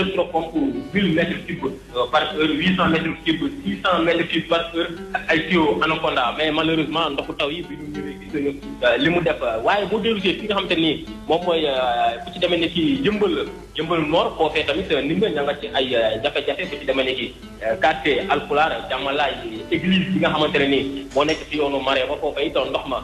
pompe 1000 mètres cubes par heure 800 mètres cubes 600 mètres cubes par heure ak ay tuyaux Anaconda mais malheureusement ndoxu taw yi bi ñu ñëwee gis nañu li mu def waaye boo dellusee fi nga xamante ni moom mooy ku ci demee ne ci yëmbal nord foofee tamit ndimbal ña nga ci ay jafe-jafe ku ci demee ne ci quartier Alpulaar Jàmmalaay église bi nga xamante ne nii moo nekk ci yoonu Maré ba foofee it ndox ma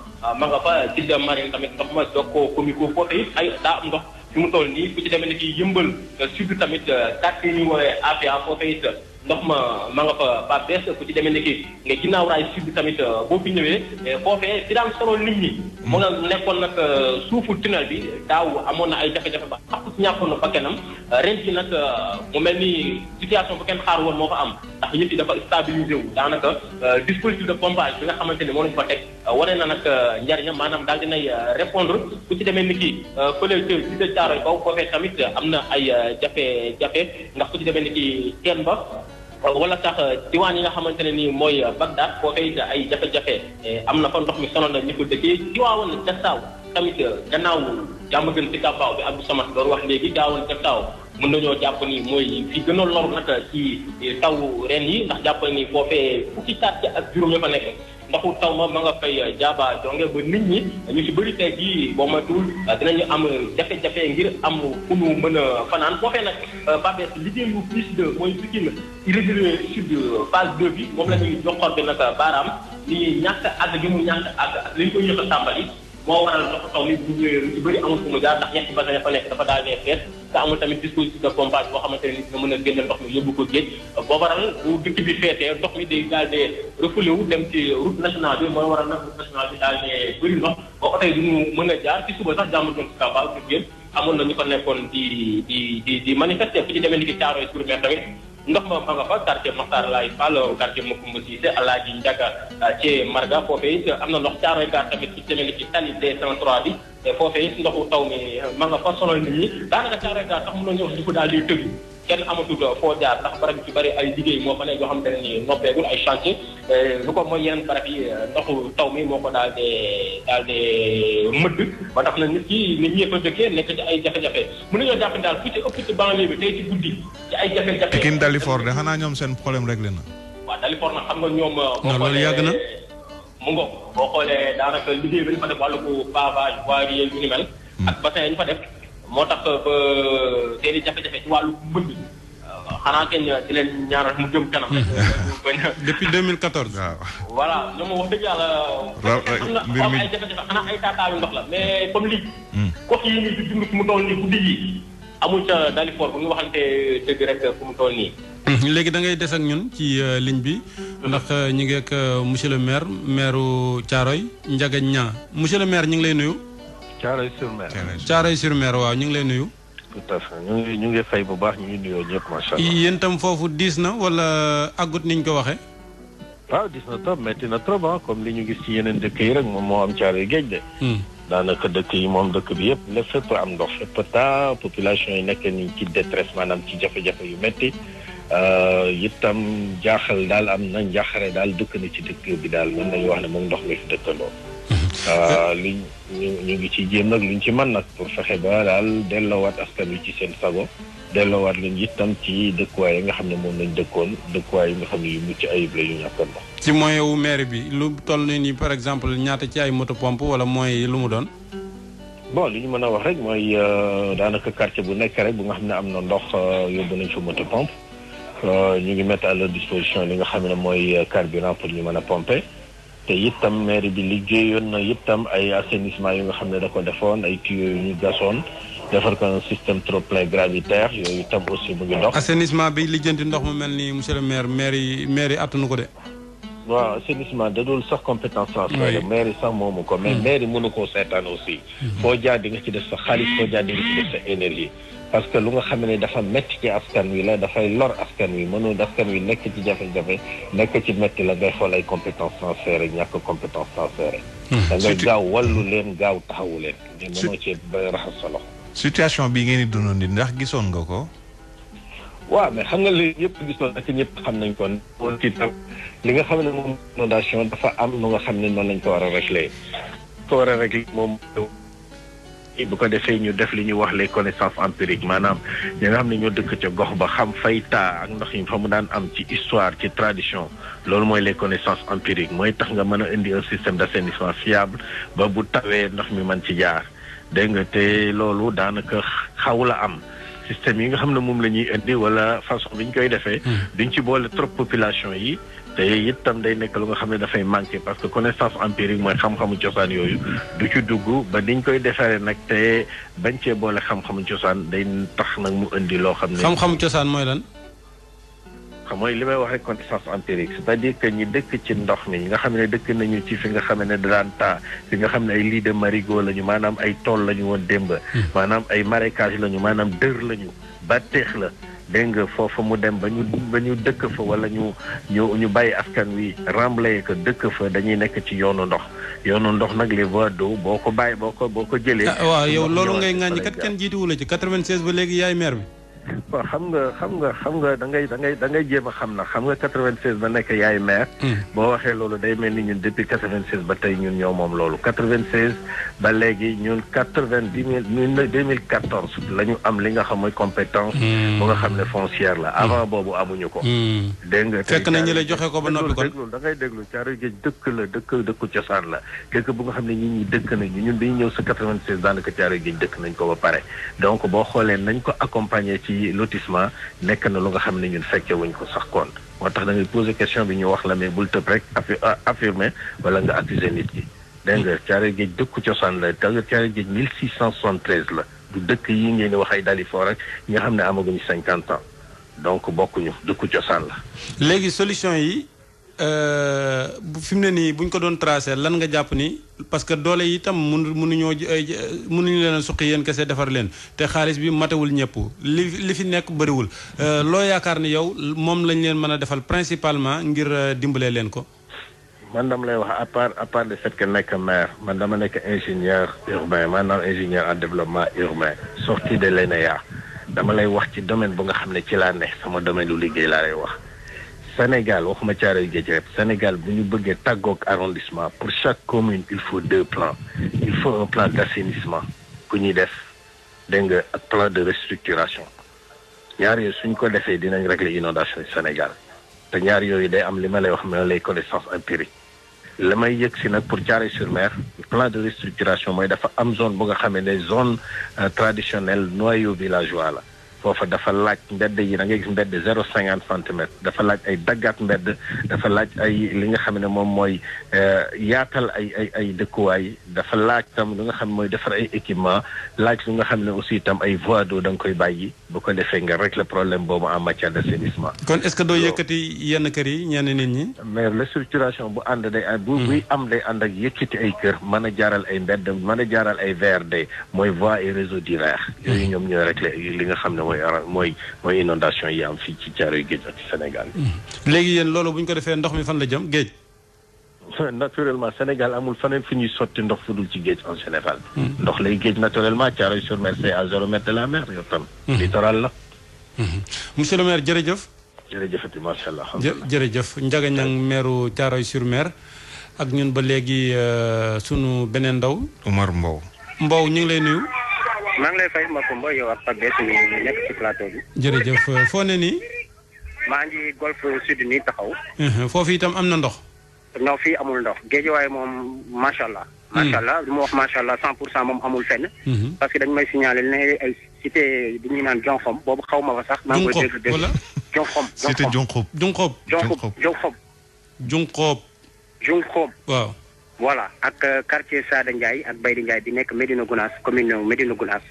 nga fa Cité Marine tamit ndox ma jokkoo comico foofee it ay daa am ndox fi mu toll nii ku ci demee ne ci yëmbal sud tamit quartier ñu woowee APA foofee it ndox ma nga fa ba bees ku ci demee ne ki nga ginnaaw raay sud tamit boo fi ñëwee foofee fi daan solo nit ñi mu nga nekkoon nag suufu tunnel bi daaw amoon na ay jafe-jafe ba xapp si ñàkkoon na bakkanam ren ci nag mu mel ni situation bu kenn xaar woon moo fa am ndax yëf yi dafa stabilisé wu daanaka dispositif de pompage bi nga xamante ne moo lañu fa teg wane na nag njariñam maanaam daal dinay répondre ku ci demee ni ki fële ci de Caaroy Kaw foofee tamit am na ay jafe-jafe ndax ku ci demee ni ki teen ba wala sax diwaan yi nga xamante ne nii mooy Bagdad foofee ay jafe-jafe am na fa ndox mi sonal na ñi ko dëkkee Tiwaawan ca Saaw tamit gannaaw jàmm gën ci Kàbbaaw bi Abdou Samad doon wax léegi Tiwaawan ca Saaw mën nañoo jàpp ni mooy fi gën a lor nag ci taw ren yi ndax jàpp ni foofee fukki quartier ak juróom ya fa nekk ndoxu taw ma nga fay jaaba jonge ba nit ñi ñu ci bëri tey jii boo matul dinañu am jafe-jafe ngir am fu ñu mën a fanaan foofee nag Babes liggéeyu plus de mooy Pikine irrégulier sud phase 2 bi moom la ñuy joxoon bi nag baaraam ni ñàkk àgg gi mu ñàkk àgg ak li ñu koy yëq a tàmbali moo waral ndoxu taw mi bu ñëwee lu ci bëri amul fu mu jaar ndax ñetti bassin fa nekk dafa daal nee fees te amul tamit dispositif de pompage boo xamante ne nit nga mën a génne ndox mi yóbbu ko géej boo waral bu dëkk bi feetee ndox mi day daal di refoulé wu dem ci route nationale bi mooy waral nag route nationale bi daal di bëri ndox ba oto yi duñu mën a jaar ci suba sax jàmm doon ci Kàbbaaw ci génn amoon na ñu fa nekkoon di manifester fi ci demee ni ki Caaroy sur Mer tamit ndox ma nga fa quartier Makhtar Laye Fall quartier Macoumba Cissé Alaaji Njaga ci Marga foofee it am na ndox Caaroy Gaar tamit fi ci demee ni ki tali D103 bi foofee it ndoxu taw mi ma nga fa sonal nit ñi daanaka Caaroy Gaar sax mën nañu wax di ko daal di tëgg kenn amatul foo jaar ndax barab yi ci bëri ay liggéey moo fa nekk yoo xam te ne nii noppeegul ay chantier lu ko mooy yeneen barab yi ndoxu taw mi moo ko daal de mëdd ba tax na nit ñi fa dëkkee nekk ci ay jafe-jafe mën nañoo jàpp daal fu ci ëpp ci banlieue bi tey ci guddi ci ay jafe-jafe Pikine Dalifort de xanaa ñoom seen problème réglé na waaw Dalifort nag xam nga ñoom non loolu yàgg na mu ngo boo xoolee daanaka liggéey bi ñu fa def wàllu ko pavage voirie yu ni mel ak bassin yi ñu fa def moo tax ba seen i jafe-jafe ci wàllu mbënd xanaa kenn di leen ñaanal mu jëm kanam. depuis 2014. waaw voilà ñoom wax dëgg yàlla. mbir mi ay jafe-jafe xanaa ay taataayu ndox la mais comme lii. gox yi ñu di dund fu mu toll nii guddi yi amul ca Dalifort bu ñu waxante dëgg rek fu mu toll nii. léegi da ngay des ak ñun ci ligne bi ndax ñu ngi ak monsieur le maire Thiaroye Ndiaga Niang monsieur le maire ñu ngi lay nuyu. Thiaroye-sur-Mer. Thiaroye-sur-Mer waaw ñu ngi lay nuyu. tout à fait ñu ngi fay bu baax ñu ngi nuyoo ñëpp macha allah. yéen itam foofu diis na wala àggut niñ ko waxee. waaw diis na trop métti na trop comme li ñu gis ci yeneen dëkk yi rek moom moo am Thiaroye géej de. daanaka dëkk yi moom dëkk bi yëpp lépp fépp am ndox fépp taa population yi nekk ni ci détresse maanaam ci jafe-jafe yu métti itam jaaxal daal am na njaaxare daal dëkk na ci dëkk bi daal mën nañu wax ne moom ndox mi fi dëkkandoo. li ñu ngi ci jéem nag luñ ci mën nag pour fexe ba daal delloowaat askan wi ci seen sago delloowaat leen itam ci dëkkuwaay yi nga xam ne moom lañ dëkkoon dëkkuwaay yi nga xam ne yu mucc ayib la yu ñàkkoon ndox. ci moyen wu maire bi lu toll nii par exemple ñaata ci ay moto pompe wala moyens yi lu mu doon. bon li ñu mën a wax rek mooy daanaka quartier bu nekk rek bu nga xam ne am na ndox yóbbu nañ fa moto pompe ñu ngi mettre à leur disposition li nga xam ne mooy carburant pour ñu mën a pomper. te itam maire bi liggéeyoon na itam ay assainissement yu nga xam ne da ko defoon ay tuyaux yu ñu gasoon defar ko un système trop-plein gravitaire yooyu itam aussi mu ngi dox. assainissement bi lijjanti ndox mu mel ni monsieur le maire yi attanu ko de. waaw assainissement da dul sax compétence transférée maire yi sax moomu ko mais maire yi mënu koo seetaan aussi. foo jaar di nga ci def sa xaalis foo jaar di nga ci def sa énergie. parce que lu nga xam ne dafa métti ci askan wi la dafay lor askan wi mënul askan wi nekk ci jafe-jafe nekk ci métti la ngay xool ay compétence transférée ñàkk compétence transférée. da ngay gaaw wallu leen gaaw taxawu leen. mais mënoo cee ba raxas sa loxo. situation bii ngeen di dund nii ndax gisoon nga ko. waaw mais xam nga li yëpp gisoon na ci ñëpp xam nañ ko woon ci tam li nga xam ne moom inondation dafa am nu nga xam ne noonu lañ ko war a réglé. ko war a réglé moom. bu ko defee ñu def li ñuy wax les connaissances empiriques maanaam ñi nga xam ne ñoo dëkk ca gox ba xam fay taa ak ndox yi fa mu daan am ci histoire ci tradition loolu mooy les connaissances empiriques mooy tax nga mën a indi un système d'assainissement fiable ba bu tawee ndox mi mën ci jaar dégg nga te loolu daanaka xaw la am système yi nga xam ne moom la ñuy indi wala façon bi ñu koy defee duñ ci boole trop population yi te itam day nekk lu nga xam ne dafay manqué parce que connaissance empirique mooy xam-xamu cosaan yooyu du ci dugg ba niñ koy defaree nag te bañ cee boole xam-xamu cosaan day tax nag mu indi loo xam ne. xam-xamu cosaan mooy lan. xam mooy li may wax rek connaissance empirique c'est-à-dire que ñi dëkk ci ndox mi nga xam ne dëkk nañu ci fi nga xam ne daan taa fi nga xam ne ay lits de marigot lañu maanaam ay tool lañu woon démb. maanaam ay marécage lañu maanaam dër lañu ba teex la. dégg nga foofa mu dem ba ñu dëkk fa wala ñu bàyyi askan wi remblayer que dëkk fa dañuy nekk ci yoonu ndox nag les voies d'eau boo ko jëlee. waaw yow loolu ngay ŋàññi kat kenn jiituwu la ci 96 ba léegi yaay maire bi. waaw xam nga da ngay jéem a xam na xam nga 96 ba nekk yaay maire. boo waxee loolu day mel ni ñun depuis 96 ba tey ñun ñoo moom loolu 96 ba léegi ñun 2014 la ñu am li nga xam mooy compétence. bu nga xam ne foncière la avant boobu amuñu ko. dégg nga fekk na ñu la joxe ko ba noppi kon da ngay déglu Thiaroye Géej dëkku cosaan la dëkk bu nga xam ne ñi dëkk nañu ñun bi ñu ñëw sa 96 daanaka Thiaroye Géej dëkk nañ ko ba pare donc boo xoolee nañ ko accompagner ci lotissement nekk na lu nga xam ne ñun fekke wuñ ko sax kon moo tax da ngay poser question bi ñu wax la mais bul tëb rek affirmer wala nga accuser nit ki dégg nga Thiaroye Géej dëkku cosaan la Thiaroye Géej 1673 la du dëkk yi ngeen di wax ay Dalifort rek ñi nga xam ne amaguñu 50 ans donc bokkuñu dëkku cosaan la. léegi solution yi fi mu ne nii buñ ko doon tracé lan nga jàpp ni parce que doole yi itam mënuñu leen a suqi yéen kese defar leen te xaalis bi matewul ñëpp li fi nekk bëriwul loo yaakaar ni yow moom lañ leen mën a defal principalement ngir dimbalee leen ko. man dama lay wax à part le fait que nekk maire man dama nekk ingénieur urbain maanaam ingénieur en développement urbain sorti de l'ENEA dama lay wax ci domaine bu nga xam ne ci laa ne sama domaine lu liggéey laa lay wax. Sénégal waxuma Thiaroye Géej rek Sénégal bu ñu bëggee tàggoog arrondissement pour chaque commune il faut 2 plans il faut un plan d'assainissement ku ñuy def dégg nga ak plan de restructuration ñaar yooyu suñ ko defee dinañ régler inondation yi Sénégal te ñaar yooyu day am li ma lay wax ma lay connaissance empirique la may yëg si nag pour Thiaroye-sur-Mer plan de restructuration mooy dafa am zone bu nga xamee ne zone traditionnelle noyau villageois la foofa dafa laaj mbedd yi da ngay gis mbedd 0,50 centimètres dafa laaj ay daggaat mbedd dafa laaj ay li nga xam ne moom mooy yaatal ay dëkkuwaay dafa laaj tam li nga xam ne mooy defar ay équipement laaj li nga xam ne aussi itam ay voies d'eau da nga koy bàyyi bu ko defee nga régler problème boobu en matière d'assainissement. kon est-ce que doo yëkkati yenn kër yi ñenn nit ñi. mais restructuration bu ànd day buy am day ànd ak yëkkati ay kër mën a jaaral ay mbedd mën a jaaral ay VRD mooy voies et réseaux divers yooyu ñoom ñooy régler li nga xam ne mooy inondation yi am fii ci Thiaroye Géej ak ci Sénégal. léegi yéen loolu bu ñu ko defee ndox mi fan la jëm géej. naturellement Sénégal amul faneen fi ñuy sotti ndox fu dul ci géej en général. ndox lay géej naturellement Thiaroye-sur-Mer c'est à 0 mètre de la mer yow tam. littoral la. monsieur le maire jërëjëf. jërëjëfati macha allah. jërëjëf Ndiaga Niang maire Thiaroye-sur-Mer ak ñun ba léegi sunu beneen ndaw. Omar Mbow. Mbow ñu ngi lay nuyu. maa ngi lay fay Macoumba yow ak Pape Bess ñu nekk ci plateau bi. jërëjëf foo ne nii. maa ngi golf sud nii taxaw. foofu itam am na ndox. non fii amul ndox Guédiawaye moom macha allah. macha allah li mu wax macha allah 100% moom amul fenn. parce que dañu may signaler ne ay cité bi ñuy naan Jonxom boobu xaw ma fa sax. maa ngi koy dégg wala Jonxom. cité Jonxob. Jonxom. waaw. voilà ak quartier Sada Ndiaye ak Baydi Ndiaye bi nekk Médina Gounass commune Médina Gounass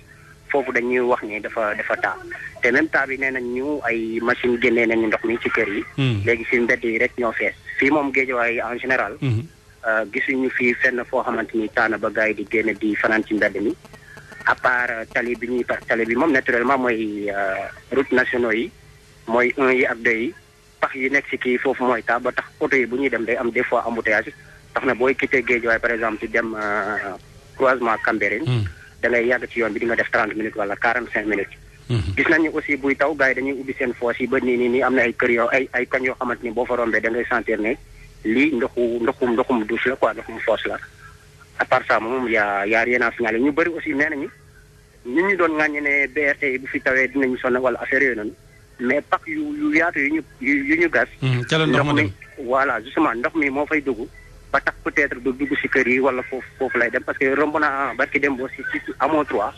foofu dañuy wax ni dafa taa te même taa bi nee nañ ñu ay machine génnee nañu ndox mi ci kër yi. léegi fi mbedd yi rek ñoo fees. fii moom Guédiawaye en général. gisuñu fii fenn foo xamante ni taana ba gars yi di génn di fanaan ci mbedd mi à part tali bi moom naturellement mooy route nationaux yi mooy 1 yi ak 2 yi pax yi nekk ci kii foofu mooy taa ba tax oto yi bu ñuy dem day am des fois embouteillage tax na booy quitté Guédiawaye par exemple ci dem croisement Cambérène. da ngay yàgg ci yoon bi di nga def 30 minutes wala 45 minutes. gis nañu aussi buy taw gars yi dañuy ubbi seen foos yi ba nii am na ay kër yoo ay kañ yoo xamante ni boo fa rombee da ngay sentir ne lii ndoxum douche la quoi ndoxum foos la à part ça moom y a rien à signaler ñu bëri aussi nee nañu ñun ñu doon ŋàññi ne BRT bu fi tawee dinañu sonn wala affaire yooyu noonu mais pak yu yaatu yu ñu gas. ca la ndox ma dem voilà justement ndox mi moo fay dugg ba tax peut-être du dugg si kër yi wala foofu lay dem parce que romb naa barki dem boo si amoo 3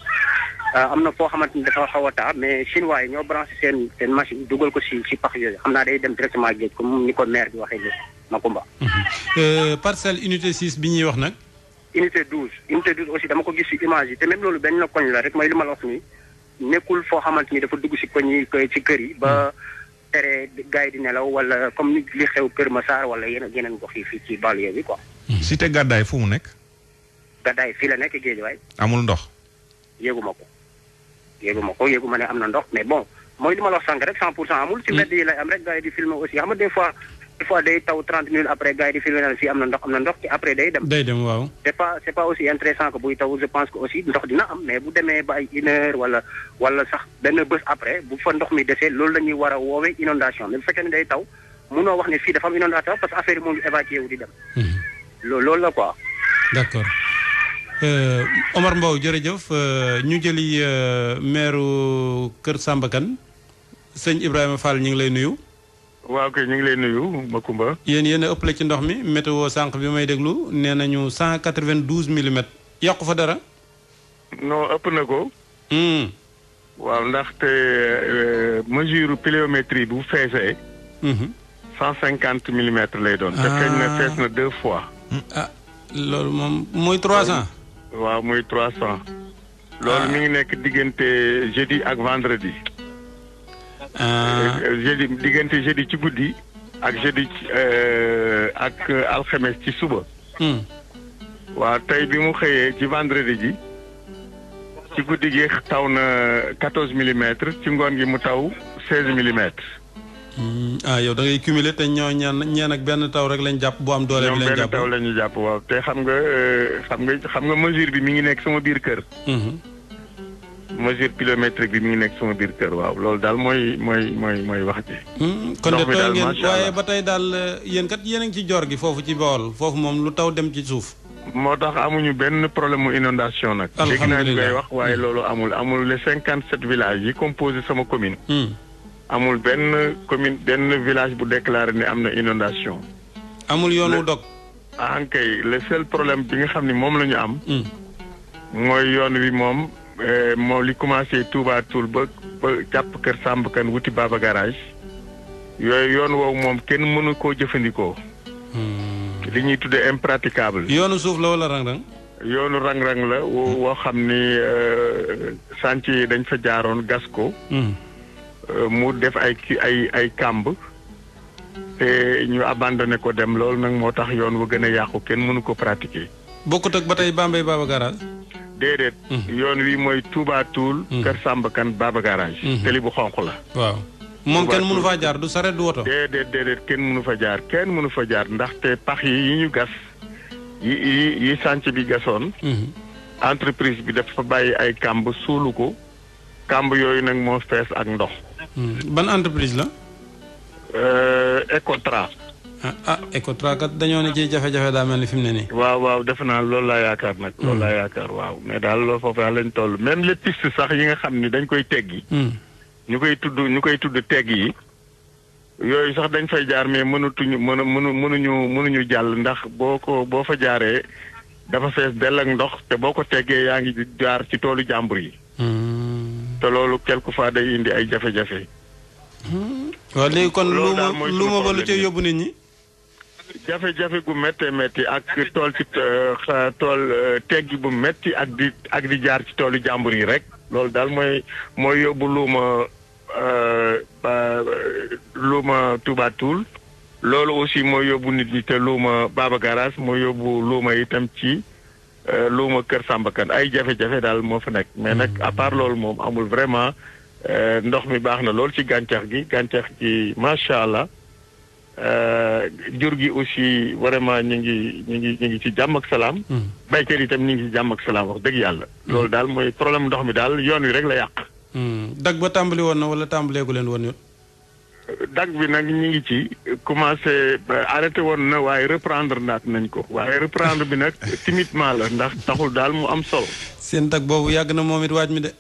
am na foo xamante ni dafa xaw a taa mais chinois yi ñoo branché seen machine dugal ko si pax yooyu xam naa day dem directement géej comme ni ko maire bi waxee léegi Makumba. parcelle unité 6 bi ñuy wax nag. unité 12 aussi dama ko gis si image yi te même loolu benn koñ la rek mooy li ma la wax nii nekkul foo xamante ni dafa dugg si koñ yi ci kër yi ba tere gars yi di nelaw wala comme li xew Kër Massar wala yeneen gox yi fii ci banlieue bi quoi. cité Gàddaay fu mu nekk. Gàddaay fii la nekk Guédiawaye. amul ndox. yéeguma ne am na ndox mais bon mooy li ma la wax sànq rek 100% amul. ci mbedd yi lay am rek gars yi di filmer aussi xam nga des fois day taw 30 minutes après gars yi di filmer naan fii am na ndox ci après day dem. day dem waaw. c'est pas aussi intéressant que buy taw je pense que aussi ndox dina am mais bu demee ba ay 1 heure wala sax benn bés après bu fa ndox mi desee loolu la ñuy war a woowee inondation mais bu fekkee ne day taw munoo wax ne fii dafa am inondation parce que affaire yi moo ngi évacué wu di dem. loolu la quoi. d'accord Omar Mbow jërëjëf ñu jëli maire Kër Samba Kane sëñ Ibrahima Fall ñu ngi lay nuyu. waaw kay ñu ngi lay nuyu Makumba. yéen a ëppale ci ndox mi météo sànq bi may déglu nee nañu 192 millimètres yàqu fa dara. non ëpp na ko. waaw ndaxte mesure pluviométrie bu feesee. 150 millimètres lay doon. te kañ na fees na 2 fois. loolu moom mooy 300. waaw muy 300. loolu mi ngi nekk diggante jeudi ak vendredi. diggante jeudi ci guddi ak jeudi ak alxames ci suba. waaw tey bi mu xëyee ci vendredi ji ci guddi gi taw na 14 millimètres ci ngoon gi mu taw 16 millimètres. yow da ngay cumuler te ñeen ak benn taw rek lañ jàpp bu am doole bi lañ jàpp benn taw la ñu jàpp waaw te xam nga mesure bi mi ngi nekk sama biir kër. mesure pluviométrique bi mi ngi nekk sama biir kër waaw loolu daal mooy wax ji. kon de tooy ngeen waaye ba tey daal yéen kat yéen a ngi ci joor gi foofu ci Bawol foofu moom lu taw dem ci suuf. moo tax amuñu benn problème mu inondation nag. léegi naa ñu koy wax waaye loolu amul les 57 villages yi composé sama commune. amul benn village bu déclaré ne am na inondation. amul yoonu dog. kay le seul problème bi nga xam ne moom la ñu am. mooy yoon wi moom li commencé Touba Toul ba jàpp Kër Samba Kane wuti Baba Garage yooyu yoon woowu moom kenn mënu koo jëfandikoo. li ñuy tuddee impraticable. yoonu suuf la wala rang-rang. yoonu rang-rang la woo xam ni chantier yi dañ fa jaaroon gas ko. mu def ay kàmb te ñu abandonné ko dem loolu nag moo tax yoon wa gën a yàqu kenn mënu ko pratiquer. bokkut ak ba tey Bambey Baba Garage. déedéet. yoon wi mooy Touba Toul. Kër Samba Kane Baba Garage. tali bu xonq la. waaw moom kenn mënu faa jaar du saret du woto. déedéet kenn mënu fa jaar ndaxte pax yi ñu gas yi chantier bi gasoon. entreprise bi dafa bàyyi ay kàmb suulu ko kàmb yooyu nag moo fees ak ndox. ban entreprise la. Ecotra. Ecotra kat dañoo ne ci jafe-jafe daa mel ni fi mu ne nii. waaw defe naa loolu laa yaakaar nag. loolu laa yaakaar waaw mais daal loolu foofu daal lañ toll même les pistes sax yi nga xam ni dañ koy teggi. ñu koy tudd tegg yi. yooyu sax dañ fay jaar mais mënuñu jàll ndax boo fa jaaree dafa fees dell ak ndox te boo ko teggee yaa ngi jaar ci toolu jàmbur yi. te loolu quelquefois day indi ay jafe-jafe. waaw léegi kon lu ma ba lu ca yóbbu nit ñi. jafe-jafe gu méttee métti ak tool teggi bu métti ak di jaar ci toolu jàmbur yi rek. loolu daal mooy yóbbu luuma Touba Toul. loolu aussi mooy yóbbu nit ñi te luuma Baba Garage mooy yóbbu luuma itam ci luuma Kër Samba Kane ay jafe-jafe daal moo fa nekk mais nag à part loolu moom amul vraiment ndox mi baax na lool ci gàncax gi macha allah jur gi aussi vraiment ñu ngi ci jàmm ak salaam. baykat yi itam ñu ngi ci jàmm ak salaam wax dëgg yàlla. loolu daal mooy problème ndox mi daal yoon wi rek la yàq. dag ba tàmbali woon na wala tàmbaleegu leen woon yoon. dag bi nag ñu ngi ci commencé arrêté woon na waaye reprendre naat nañ ko waaye reprendre bi nag timidement la ndax taxul daal mu am solo. seen dag boobu yàgg na moom it waaj mi de.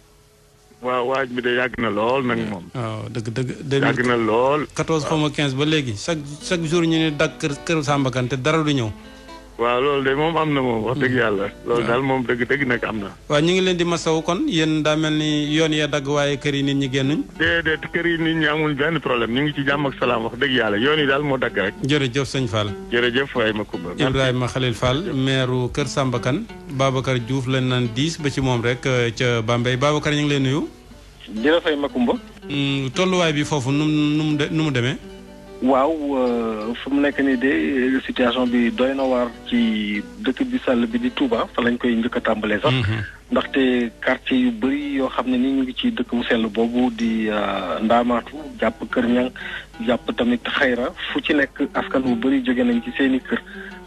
waaw waaj bi de yàgg na lool nag moom. waaw dëgg. yàgg na lool. 14 xaw ma 15 ba léegi chaque jour ñu ne dag kër Samba Kane te dara du ñëw. waaw loolu de moom am na moom wax dëgg yàlla. loolu daal moom dëgg nag am na. waaw ñu ngi leen di masawu kon yéen daa mel ni yoon yee dagg waaye kër yi nit ñi génnuñ. déedéet kër yi nit ñi amul benn problème ñu ngi ci jàmm ak salaam wax dëgg yàlla yoon yi daal moo dagg rek. jërëjëf sëñ Fall. jërëjëf waaye ma Kumba. Ibrahima Khalil Fall maire Kër Samba Kane Babacar Diouf lañ naan 10 ba ci moom rek ca Bambey Babacar ñu ngi leen nuyu. jërëjëf fay ma Kumba. tolluwaay bi foofu nu mu demee. waaw fu mu nekk nii de situation bi doy na waar ci dëkk bi sàll bi di Touba fa lañ koy njëkk a tàmbalee sax. ndaxte quartier yu bëri yoo xam ne ni ñu ngi ci dëkk bu sell boobu di Ndaamaatu jàpp Kër Ñang jàpp tamit Xayra fu ci nekk askan wu bëri jóge nañ ci seen i kër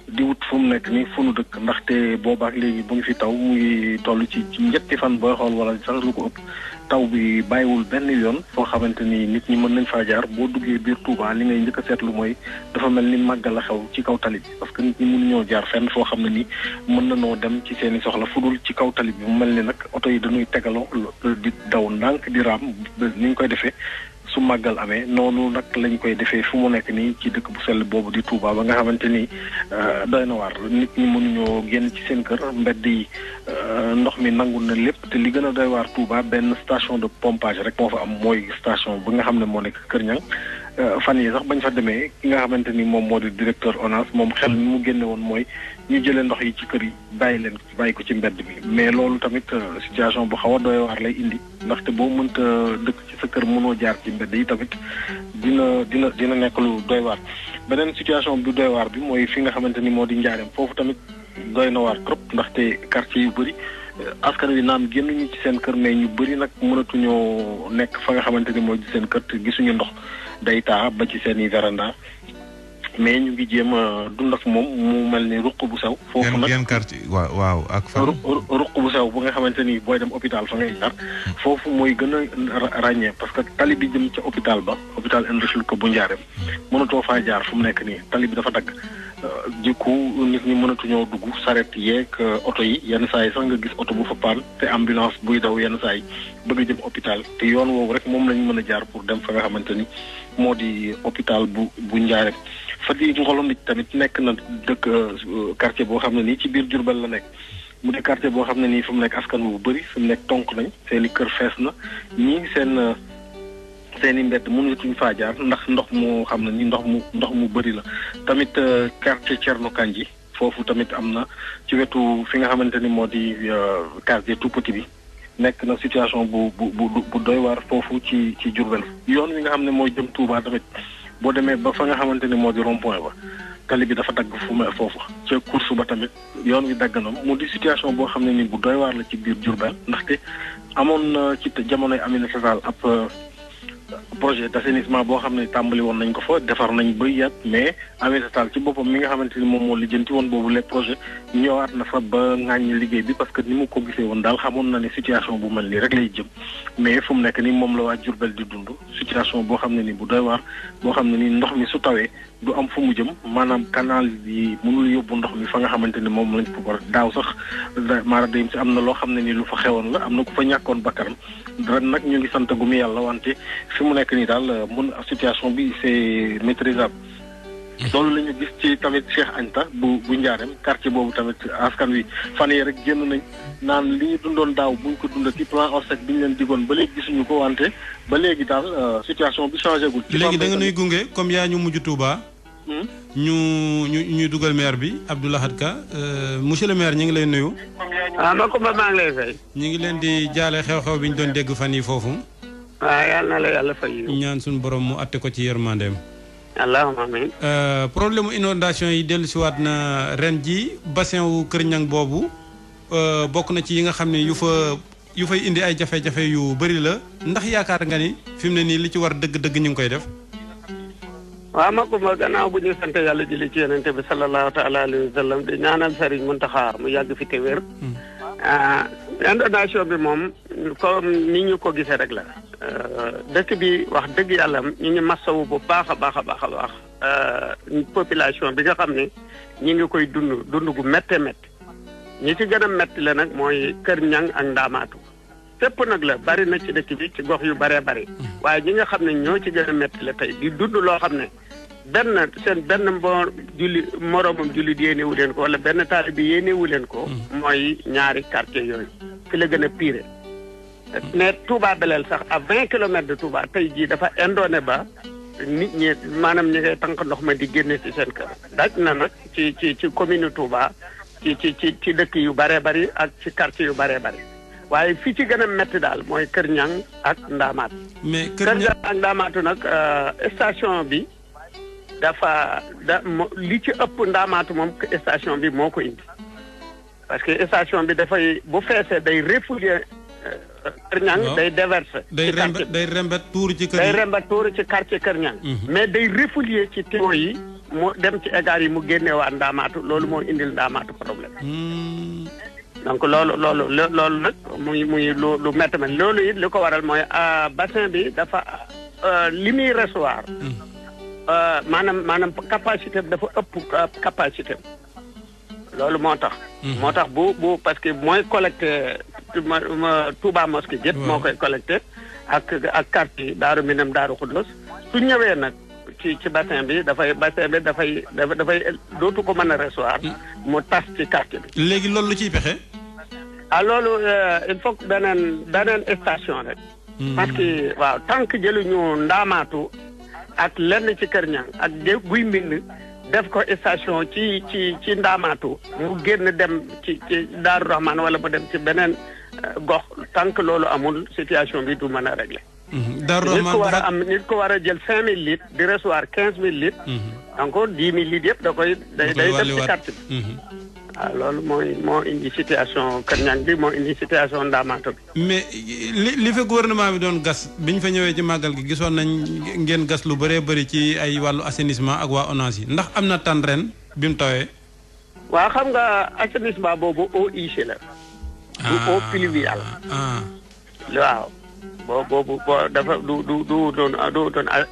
di wut fu mu nekk nii fu nu dëkk ndaxte boobaak léegi bu ngi fi taw mu ngi toll ci ñetti fan booy xool wala sax lu ko ëpp. taw bi bàyyiwul benn yoon foo xamante ni nit ñi mën nañ faa jaar boo duggee biir Touba li ngay njëkk a seetlu mooy dafa mel ni màggal la xew ci kaw tali bi parce que nit ñi mënuñoo jaar fenn foo xam ne ni mën nanoo dem ci seen i soxla fudul ci kaw tali bi mu mel ni nag oto yi dañuy tegaloo di daw ndànk di raam ni ñu koy defee su màggal amee noonu nag lañ koy defee fu mu nekk nii ci dëkk bu sell boobu di Touba ba nga xamante ni doy na waar nit ñi mënuñoo génn ci seen kër mbedd yi ndox mi nangu na lépp te li gën a doy waar Touba benn station de pompage rek moo fa am mooy station ba nga xam ne moo nekk Kër Ñang fan yi sax bañ fa demee ki nga xamante ni moom moo di directeur ONAS moom xel mi mu génne woon mooy ñu jëlee ndox yi ci kër yi bàyyi ko ci mbedd bi mais loolu tamit situation bu xaw a doy waar lay indi ndaxte boo mënta dëkk ci sa kër mënoo jaar ci mbedd yi tamit dina nekk lu doy waar. beneen situation bu doy waar bi mooy fi nga xamante ni moo di Njaareem foofu tamit doy na waar trop ndaxte quartier yu bëri askan wi naam génnuñu ci seen kër mais ñu bëri nag mënatuñoo nekk fa nga xamante ni mooy ci seen kër te gisuñu ndox day taa ba ci seen i véranda mais ñu ngi jéem a dund ak moom mu mel ni ruq bu sew. foofu nag yan quartier waaw ak fan. ruq bu sew bu nga xamante ni booy dem hôpital fa ngay jaar. foofu mooy gën a ràññee parce que tali bi jëm ca hôpital ba hôpital Indouchil ko bu Njaareem mënatoo faa jaar fu mu nekk nii tali bi dafa dagg. jikku nit ñi mënatuñoo dugg saret yeeg oto yi yenn saa yi sax nga gis oto bu fa paan te ambulance buy daw yenn saa yi bëgg a jëm hôpital te yoon woowu rek moom lañ mën a jaar pour dem fa nga xamante ni moo di hôpital bu Njaareem. fa di Ngolom it tamit nekk na dëkk quartier boo xam ne nii ci biir Diourbel la nekk mu di quartier boo xam ne nii fi mu nekk askan wu bëri fi mu nekk tonk nañ seen i kër fees na ñii seen i mbedd mënatuñ faa jaar ndax ndox moo xam ne ni ndox mu bëri la tamit quartier Thierno Kandji foofu tamit am na ci wetu fi nga xamante ni moo di quartier tout petit bi nekk na situation bu doy waar foofu ci Diourbel yoon wi nga xam ne mooy jëm Touba tamit boo demee ba fa nga xamante ni moo di rond point ba tali bi dafa dagg foofu ca course ba tamit yoon wi dagg na mu di situation boo xam ne ni bu doy waar la ci biir Diourbel ndaxte amoon na ci jamonoy Aminata Tall ab projet d'assainissement boo xam ne tàmbali woon nañ ko fa defar nañ ba yàgg mais Aminata Tall ci boppam mi nga xamante ni moom moo lijjanti woon boobu les projets ñëwaat na fa ba ŋàññi liggéey bi parce que ni mu ko gisee woon daal xamoon na ne situation bu mel nii rek lay jëm mais fu mu nekk ni moom la waa Diourbel di dund situation boo xam ne ni bu doy waar boo xam ne ni ndox mi su tawee du am fu mu jëm maanaam canal yi mënul yóbbu ndox mi fa nga xamante ni moom lañ ko war daaw sax maara dem si am na loo xam ne ni lu fa xewoon la am na ku fa ñàkkoon bakkanam ren nag ñu ngi sant gu mu yàlla wante fi mu nekk nii daal mun situation bi c'est maîtrisable. loolu la ñu gis ci tamit Cheikh Anta bu Njaareem quartier boobu tamit askan wi fan yii rek génn nañ naan li ñu dundoon daaw buñ ko dunda ci plan ORSEC bi ñu leen digoon ba léegi gisuñu ko wante ba léegi daal situation bi changé gul. léegi da nga nuy gunge comme yaa ñu mujj Touba. ñu dugal maire bi Abdou Lahad Ka monsieur le maire ñu ngi lay nuyu. ma ko maa ngi lay fay. ñu ngi leen di jaale xew-xew bi ñu doon dégg fan yi foofu. yàlla na la yàlla fay. ñaan suñu borom mu atte ko ci yërmandeem. allahumma amiin. problème mu inondation yi dellusiwaat na ren ji bassin wu Kër Ñang boobu bokk na ci yi nga xam ne yu fay indi ay jafe-jafe yu bëri la ndax yaakaar nga ni fi mu ne nii li ci war dëgg-dëgg ñu ngi koy def. waaw ma ko ma gannaaw bu ñu sant yàlla julli ci yonente bi sallallahu taala alayhi wa sallam di ñaanal Serigne Mountakha mu yàgg fi te wér. inondation bi moom comme ni ñu ko gisee rek la dëkk bi wax dëgg yàlla ñu ngi masawu bu baax a baax a baax a baax population bi nga xam ne ñi ngi koy dund gu métte métti ñi ci gën a métti la nag mooy Kër Ñang ak Ndaamaatu fépp nag la bari na ci dëkk bi ci gox yu baree bari waaye ñi nga xam ne ñoo ci gën a métti la tey di dund loo xam ne benn moroomam jullit yéenewu leen ko wala benn taalibe bi yéenewu leen ko mooy ñaari quartier yooyu fi la gën a pire mais Touba Belel sax à 20 kilomètres de Touba tey jii dafa indoone ba nit ñi maanaam ñi ngay tànk ndox ma di génne ci seen kër daj na nag ci commune Touba ci dëkk yu baree bari ak ci quartier yu baree bari waaye fii ci gën a métti daal mooy Kër Ñang ak Ndaamaat mais Kër Ñang ak Ndaamaatu nag station bi li ci ëpp Ndaamaatu moom station bi moo ko indi parce que station bi dafay bu feesee day refouler Kër Ñang day déverser day rembet tuur ci kër day rembet tuur ci quartier Kër Ñang mais day refouler ci tuyau yi mu dem ci égare yi mu génneewaat Ndaamaatu loolu moo indil Ndaamaatu problème donc loolu nag muy lu métti ma loolu it li ko waral mooy bassin bi dafa li muy recevoir maanaam capacité bi dafa ëpp capacité loolu moo tax bu parce que mooy collecté Touba mosquée yëpp moo koy collecté ak quartier Daaru Minam Daaru Xuddos su ñëwee nag ci bassin bi dafay dootu ko mën a recevoir mu tas ci quartier bi. léegi loolu lu ciy pexe. loolu il faut que beneen station rek. parce que waaw tant que jëluñu Ndaamaatu ak lenn ci Kër Ñang ak Guy Mbind def ko station ci Ndaamaatu mu génn dem ci Daaru Rahman wala mu dem ci beneen gox tant que loolu amul situation bi du mën a régler. Daaru Rahman nit ko war a jël 5000 litres di recevoir 15000 litres. encore 10 000 litres yëpp da koy day dem ci quartier bi. waaw loolu moo indi situation Kër Ñang bi moo indi situation Ndaamaatu bi. mais li fa gouvernement bi doon gas biñ fa ñëwee ci màggal gi gisoon nañ ngeen gas lu bëree bëri ci ay wàllu assainissement ak waa ONAS yi ndax am na tan ren bi mu tawee. waaw xam nga assainissement boobu eau usée la. du eau pluviale. waaw. boobu dafa du doon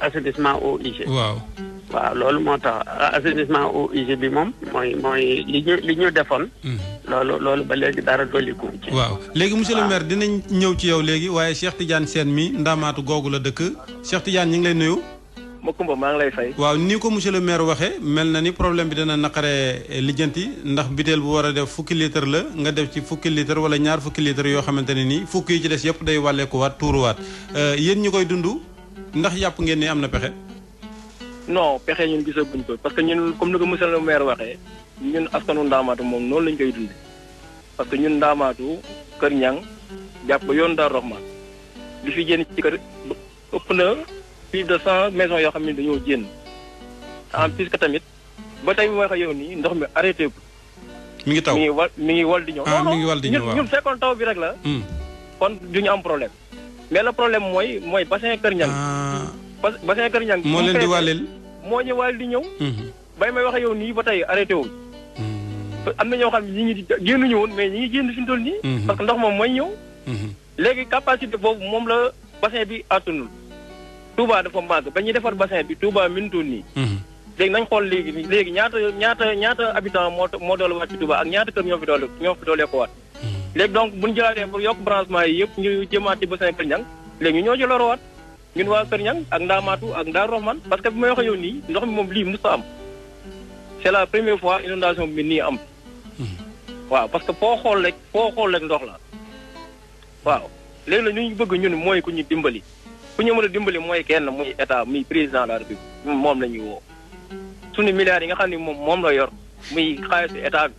assainissement eau usée. waaw loolu moo tax assainissement eau usée bi moom mooy li ñu defoon. loolu ba léegi dara dolliku ci. waaw léegi monsieur le maire dinañ ñëw ci yow léegi waaye Cheikh Tidiane Sène mi Ndaamaatu googu la dëkk Cheikh Tidiane ñu ngi lay nuyu. Makumba maa ngi lay fay. waaw ni ko monsieur le maire waxee mel na ni problème bi dana naqaree lijjanti ndax biteel bu war a def fukki litre la nga def ci fukki litre wala ñaar fukki litre yoo xamante ne nii fukki yi ci des yëpp day wàlleekuwaat tuuruwaat yéen ñi koy dund ndax yàpp ngeen ni am na pexe. non pexe ñun gisaguñ ko parce que ñun comme ni ko monsieur le maire waxee ñun askanu Ndaamaatu moom noonu lañ koy dund parce que ñun Ndaamaatu Kër Ñang jàpp ba yoon Daaru Rahman li fi génn ci kër ëpp na plus de 100 maisons yoo xam ne dañoo génn en plus que tamit ba tey mi wax ak yow nii ndox mi arrêté ko. mi ngi taw mi ngi wal di ñëw. mi ngi wal di ñëw waaw ñun fekkoon taw bi rek la. kon duñu am problème. mais le problème mooy bassin Kër Ñang. bassin Kër Ñang. moo leen di wàllil. moo ñu wàll di ñëw. bay may wax ak yow nii ba tey arrêté wul. am na ñoo xam ne ñi ngi génnuñu woon mais ñi ngi génn fi mu toll nii. parce que ndox moom mooy ñëw. léegi capacité boobu moom la bassin bi attanul. Touba dafa màgg ba ñuy defar bassin bi Touba mintoon nii. léegi nañ xool léegi ñaata habitant moo doole waat ci Touba ak ñaata kër ñoo fi doole ko waat. léegi donc bu ñu jëlaatee pour yokk branchement yi yëpp ñu jëmaat ci bassin Kër Ñang léegi ñoo ci lorowaat ñun waa Kër Ñang ak Ndaamaatu ak Daaru Rahman parce que bi may wax yow nii ndox mi moom lii mos a am c'est la première fois inondation bi nii am. waaw parce que foo xool rek ndox la waaw léegi la ñu bëgg ñun mooy ku ñu dimbali. ku ñu mën a dimbali mooy kenn muy état muy président de la république moom la ñuy woo suñu milliards yi nga xam ne moom la yor muy xaalisu état bi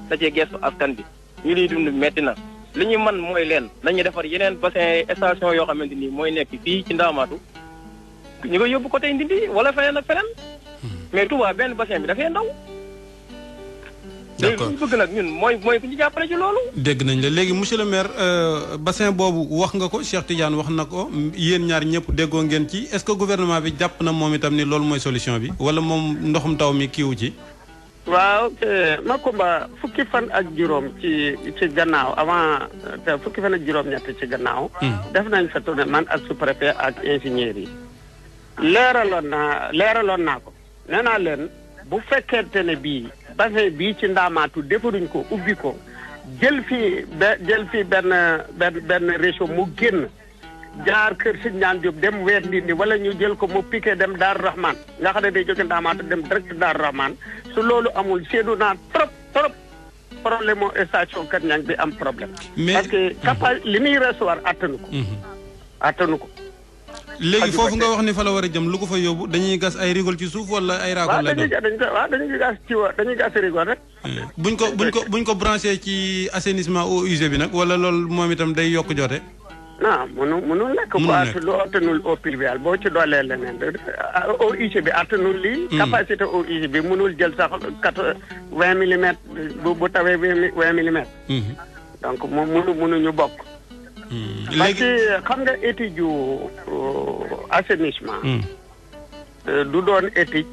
da cee gestu askan bi ñu liy dund metti na li ñu man mooy leen nañu defar yeneen bassin station yoo xamante ni mooy nekk fii ci Ndaamaatu ñu ko yóbbu côté Ndindi wala feneen ak feneen mais Touba benn bassin bi dafay ndaw. d'accord léegi bëgg nag ñun mooy ku ñu jàppale ci loolu. dégg nañ la léegi monsieur le maire bassin boobu wax nga ko Cheikh Tidiane wax na ko yéen ñaar ñëpp déggoo ngeen ci est-ce que gouvernement bi jàpp na moom itam ni loolu mooy solution bi wala moom ndoxum taw mi kiiwu ci. waaw Makumba fukki fan ak juróom ci gannaaw avant te fukki fan ak juróom-ñett ci gannaaw. def nañ fa tournée man ak sous-préfet ak ingénieur yi. leeraloon naa ko nee naa leen bu fekkente ne bii bassin bii ci ndaamaatu defaruñ ko ubbi ko jël fii benn réseau mu génn. jaar kër Sëñ Ñaan Diop dem weer Ndindi wala ñu jël ko mu piqué dem Daaru Rahman nga xam ne day jóge Ndaamaatu dem direct Daaru Rahman su loolu amul séenu naa trop problème moo station Kër Ñang bi am problème. parce que li muy recevoir attanu ko. léegi foofu nga wax ni fa la war a jëm lu ko fa yóbbu dañuy gas ay rigole ci suuf wala ay raakol lay doon. dañuy gas rigole rek. buñ ko branché ci assainissement eau usée bi nag wala loolu moom itam day yokk joote. non mënul nekk quoi lu attanul eau pluviale boo ci doolee leneen eau usée bi attanul lii capacité eau usée bi mënul jël sax 20 millimètres bu tawee 20 millimètres donc mënuñu bokk parce que xam nga étude yu assainissement du doon étude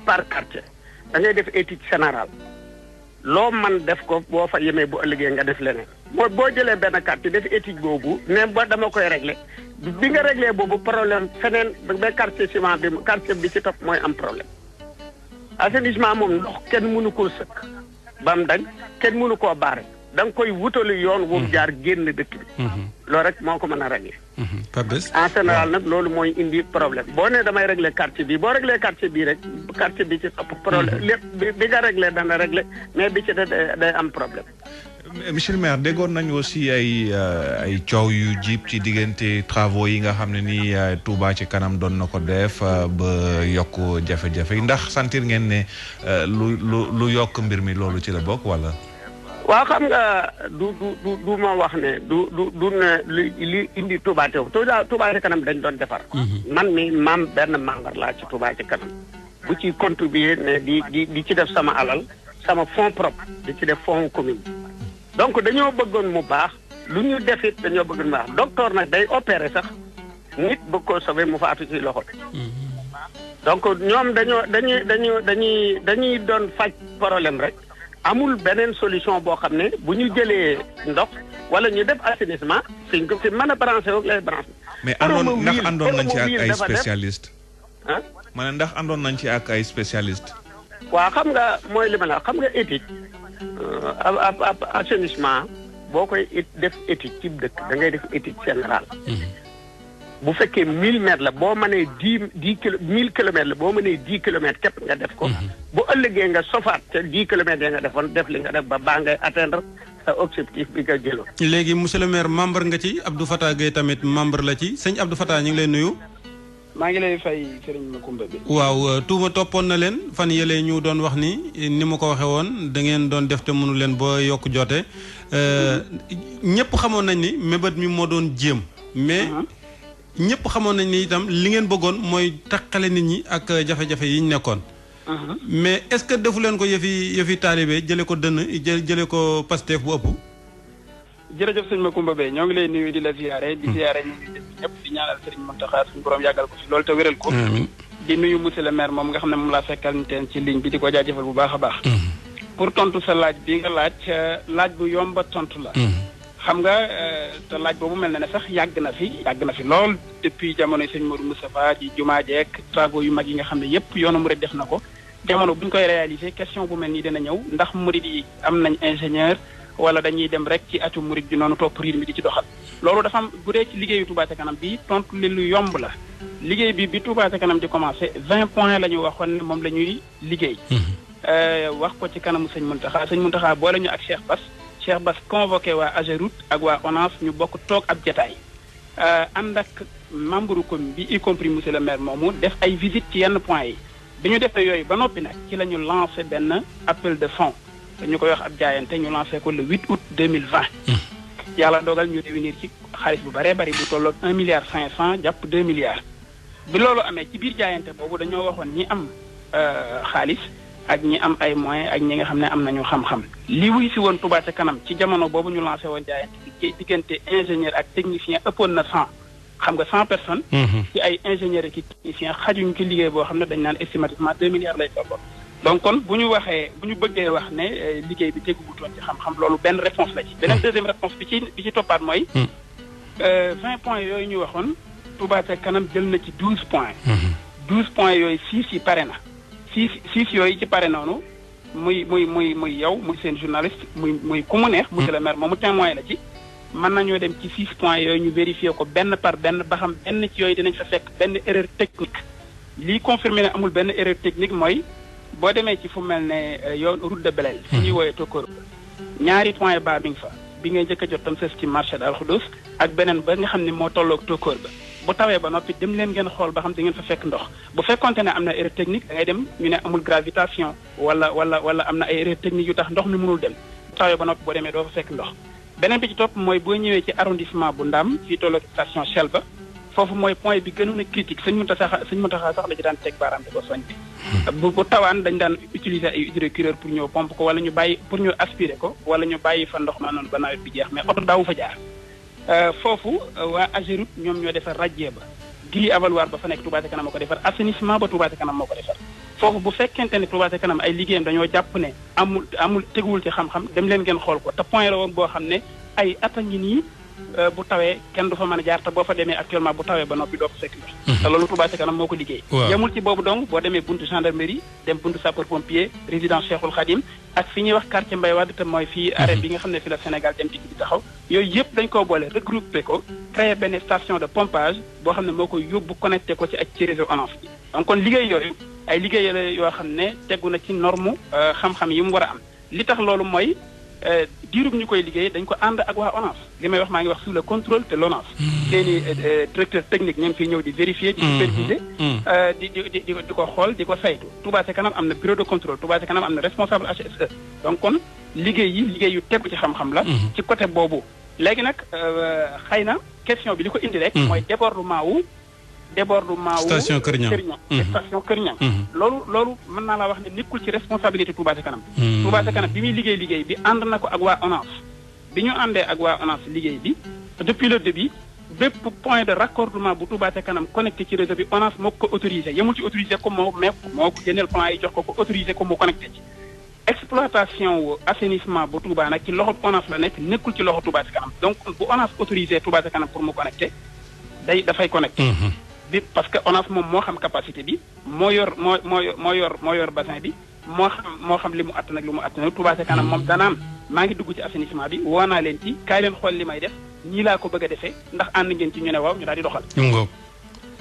par quartier da ngay def étude générale loo man def ko boo fa yemee bu ëllëgee nga def leneen boo jëlee benn quartier def étude boobu ne ba dama koy régler bi nga régler boobu problème feneen ba quartier ciment bi quartier bi ci topp mooy am problème assainissement moom ndox kenn mënu koo sëkk ba mu dañ kenn mënu koo baare da nga koy wutali yoon wu jaar génn dëkk bi loolu rek moo ko mën a régler en général nag loolu mooy indi problème boo ne damay régler quartier bi boo régler quartier bii rek quartier bi ci topp problème lépp bi nga régler dana régler mais bi ci day am problème monsieur le maire déggoon nañu aussi ay coow yu jiib ci diggante travaux yi nga xam ne ni Touba ci kanam doon na ko def ba yokk jafe-jafe yi ndax sentir ngeen ne lu yokk mbir mi loolu ci la bokk wala. waaw xam nga du ma wax ne du ne li indi Touba teew Touba ci kanam dañ doon defar. man mi benn membre laa ci Touba ci kanam bu ci contribuer ne di ci def sama alal sama fonds propre di ci def fonds commune. donc dañoo bëggoon mu baax lu ñu def it dañoo bëggoon mu baax docteur nag day opérer sax nit bëgg koo sauver mu faatu ci loxo donc ñoom dañuy doon faj problème rek amul beneen solution boo xam ne bu ñu jëlee ndox wala ñu def assainissement fiñ ko fi mën a branché woog lay branché. mais ndax àndoon nañ ci ak ay spécialiste ah ma ne ndax àndoon nañ ci ak ay spécialiste waaw xam nga mooy li ma la xam nga étude assainissement boo koy def étude ci dëkk da ngay def étude générale bu fekkee 1000 mètres la boo mënee 10 kilomètres la boo mënee 10 kilomètres képp nga def ko bu ëllëgee nga sofaat te 10 kilomètres ya nga defoon def li nga def ba baa ngay atteindre sa objectif bi nga jëloon. léegi monsieur le maire membre nga ci Abdou Fatah Gueye tamit membre la ci sëñ Abdou Fatah ñu ngi lay nuyu. maa ngi lay fay Serigne Macoumba bi. waaw tuuma toppoon na leen fan yële ñu doon wax ni ma ko waxee woon da ngeen doon def te mënu leen ba yokk joote ñëpp xamoon nañ ni mébét mi moo doon jéem mais. ñëpp xamoon nañ ni itam li ngeen bëggoon mooy takkale nit ñi ak jafe-jafe yi ñu nekkoon. mais est-ce que defu leen ko yëfi taalibe jëlee ko jëlee ko Pastef bu ëpp. jërëjëf sëñ Macoumba Bey ñoo ngi lay nuyu di la ziare di ziare ñu ngi ñëpp di ñaanal Serigne Mountakha suñu borom yàggal ko fi loolu te wéral ko. di nuyu monsieur le maire moom nga xam ne moom laa fekkal teen ci ligne bi di ko jaajëfal bu baax a baax. pour tontu sa laaj bi nga laaj bu yomba tontu la. xam nga te laaj boobu mel na ne sax yàgg na fi lool depuis jamono sëñ Modou Moustapha ji jumaa jeek travaux yu mag yi nga xam ne yépp yoonu murid def na ko jamono bu ñu koy réaliser question bu mel nii dina ñëw ndax murid yi am nañ ingénieur wala dañuy dem rek ci atu murid bi noonu topp rythme di ci doxal loolu dafa am bu dee ci liggéeyu Touba ca kanam bi tontu li lu yomb la liggéey bi Touba ca kanam di commencé 20 points la ñu waxoon ne moom la ñuy liggéey wax ko ci kanamu sëñ Mountakha boole ñu ak Cheikh Bass convoqué waa AGEROUTE ak waa ONAS ñu bokk toog ab jataay ànd ak membre commune bi y compris monsieur le maire moomu def ay visite ci yenn points yi bi ñu defee yooyu ba noppi nag ci la ñu lancé benn appel de fonds dañu koy wax ab jaayante ñu lancé ko le 8 août 2020 yàlla dogal ñu réunir ci xaalis bu bëree bëri bu tolloog 1,5 milliard jàpp 2 milliards bi loolu amee ci biir jaayante boobu dañoo waxoon ñi am xaalis ak ñi am ay moyens ak ñi nga xam ne am nañu xam-xam li wuy si woon Touba ca kanam ci jamono boobu ñu lancé woon jaayante bi diggante ingénieur ak technicien ëppoon na 100 xam nga 100 personnes. ci ay ingénieurs et techniciens xajuñ ci liggéey boo xam ne dañ naan estimativement 2 milliards lay tolloo. donc kon bu ñu bëggee wax ne liggéey bi teguwutoon ci xam-xam loolu benn réponse la ci. beneen deuxième réponse bi ci toppaat mooy. 20 points yooyu ñu waxoon Touba ca kanam jël na ci 12 points. 12 points yooyu 6 yi pare na 6 yooyu ci pare noonu muy yow muy seen journaliste muy ku mu neex. monsieur le maire moomu témoin la ci. mën nañoo dem ci 6 points yooyu ñu vérifier ko benn par benn ba xam benn ci yooyu dinañ fa fekk benn erreur technique. lii confirmé ne amul benn erreur technique mooy boo demee ci fu mel ne yoon route de Belel. fi ñuy woowee Tokor. ñaari point ba bi nga fa bi ngay njëkk a jot tam sës ci marché Darou Khoudoss ak beneen ba nga xam ne moo tolloog Tokor ba. bu tawee ba noppi dem leen ngeen xool ba xam da ngeen fa fekk ndox bu fekkonte ne am na erreur technique da ngay dem ñu ne amul gravitation wala am na ay erreur technique yu tax ndox mi mënul dem bu tawee ba noppi boo demee doo fa fekk ndox. beneen bi ci topp mooy boo ñëwee ci arrondissement bu Ndam fii tolloog station Shell ba foofu mooy point bi gënoon a critique sëñ Mountakha sax la ci daan teg baaraam di ko soñ bi bu tawaan dañ daan utiliser ay hydrocureur pour ñëw pompe ko wala ñu bàyyi pour ñu aspirer ko wala ñu bàyyi fa ndox ma noonu ba nawet bi jeex mais oto daawu fa jaar foofu waa Ageroute ñoom ñoo defar radier ba grille avaloir ba fa nekk Touba ca kanam moo ko defar assainissement ba Touba ca kanam moo ko defar foofu bu fekkente ne Touba ca kanam ay liggéeyam dañoo jàpp ne amul teguwul ci xam-xam dem leen ngeen xool ko te point la woon boo xam ne ay at a ngi nii bu tawee kenn du fa mën a jaar te boo fa demee actuellement bu tawee ba noppi doo fa fekk ndox te loolu Touba ca kanam moo ko liggéey yemul ci boobu donc boo demee buntu gendarmerie dem buntu sapeur pompier résidence Cheikhoul Khadim ak fi ñuy wax quartier Mbaye Wade te mooy fii arrêt bi nga xam ne fi la Sénégal dem digg bi taxaw yooyu yëpp dañ koo boole regroupé ko créé benn station de pompage boo xam ne moo koy yóbbu connecté ko ci réseau ONAS bi donc kon liggéey yooyu ay liggéey la yoo xam ne tegu na ci norme xam-xam yi mu war a am li tax loolu mooy diirub ñu koy liggéey dañ ko ànd ak waa ONAS li may wax maa ngi wax sous le contrôle de l'ONAS seeni directeur technique ñoo ngi fiy ñëw di vérifier di superviser di ko xool di ko saytu Touba ca kanam am na bureau de contrôle Touba ca kanam am na responsable HSE donc kon liggéey yu tegu ci xam-xam la ci côté boobu léegi nag xëy na question bi li ko indi rek mooy débordement station Kër Niang station Kër Niang loolu mën naa laa wax ne nekkul ci responsabilité Touba ca kanam Touba ca kanam bi muy liggéey bi ànd na ko ak waa ONAS bi ñu àndee ak waa ONAS liggéey bi depuis le début bépp point de raccordement bu Touba ca kanam connecté ci réseau bi ONAS moo ko autorisé yemul ci autorisé ko moo ko génneel plan yi jox ko autorisé ko mu connecté ci exploitation wu assainissement bu Touba nag ci loxo ONAS la nekk nekkul ci loxo Touba ca kanam donc bu ONAS autorisé Touba ca kanam pour mu connecté dafay connecté bi parce que ONAS moom moo xam capacité bi moo yor bassin bi moo xam li mu àtt nag li mu àtt nag Touba ca kanam moom danaan maa ngi dugg ci assainissement bi woo naa leen ci kaay leen xool li may def ñii laa ko bëgg a defee ndax ànd ngeen ci ñu ne waaw ñu daal di doxal.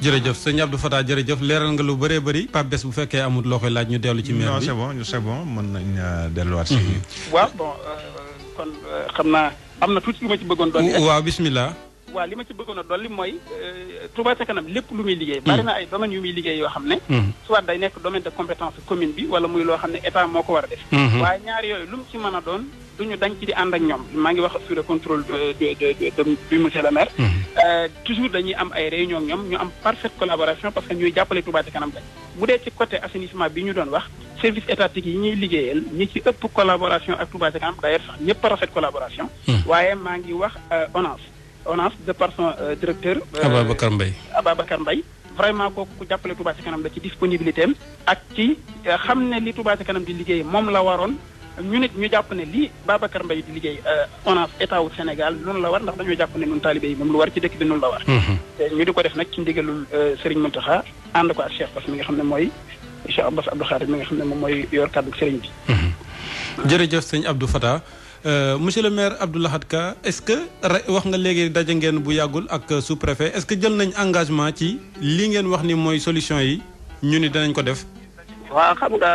jërëjëf sëñ Abdou Fatah jërëjëf leeral nga lu bëree bëri Pape Bess bu fekkee amul loo koy laaj ñu dellu ci maire bi. non c'est bon mën nañ delluwaat si. waaw bon kon xam naa am na tuuti lu ma ci bëggoon doon. waaw bismillah. waaw li ma ci bëggoon a dolli mooy Touba ca kanam lépp lu muy liggéey bari na ay domaines yu muy liggéey yoo xam ne soit day nekk domaine de compétence commune bi wala muy loo xam ne état moo ko war a def waaye ñaari yooyu lu mu ci mën a doon duñu dañ ci di ànd ak ñoom maa ngi wax sous le contrôle du monsieur le maire toujours dañuy am ay réunion ak ñoom ñu am parfaite collaboration parce que ñuy jàppale Touba ca kanam dañ bu dee ci côté assainissement bi ñu doon wax service étatique yi ñuy liggéeyal ñi ci ëpp collaboration ak Touba ca kanam d'ailleurs sax ñëpp a rafet collaboration waaye maa ngi wax ONAS de par son directeur Ababacar Mbaye vraiment kooku ku jàppale Touba ca kanam la ci disponibilité am ak ci xam ne li Touba ca kanam di liggéey moom la waroon ñu nit ñu jàpp ne lii Babacar Mbaye di liggéey ONAS état wu Sénégal noonu la war ndax dañoo jàpp ne ñun talibé yi moom lu war ci dëkk bi noonu la war te ñu di ko def nag ci ndigalul Serigne Mountakha ànd ko ak Cheikh Bass mi nga xam ne mooy Cheikh Bass Abdou Khadir mi nga xam ne moom mooy yor kàddu Serigne bi jërëjëf sëñ Abdou Fatah monsieur le maire Abdou Lahad Ka est-ce que wax nga léegi daje ngeen bu yàggul ak sous-préfet est-ce que jël nañ engagement ci li ngeen wax ni mooy solution yi ñu ni danañ ko def. waaw xam nga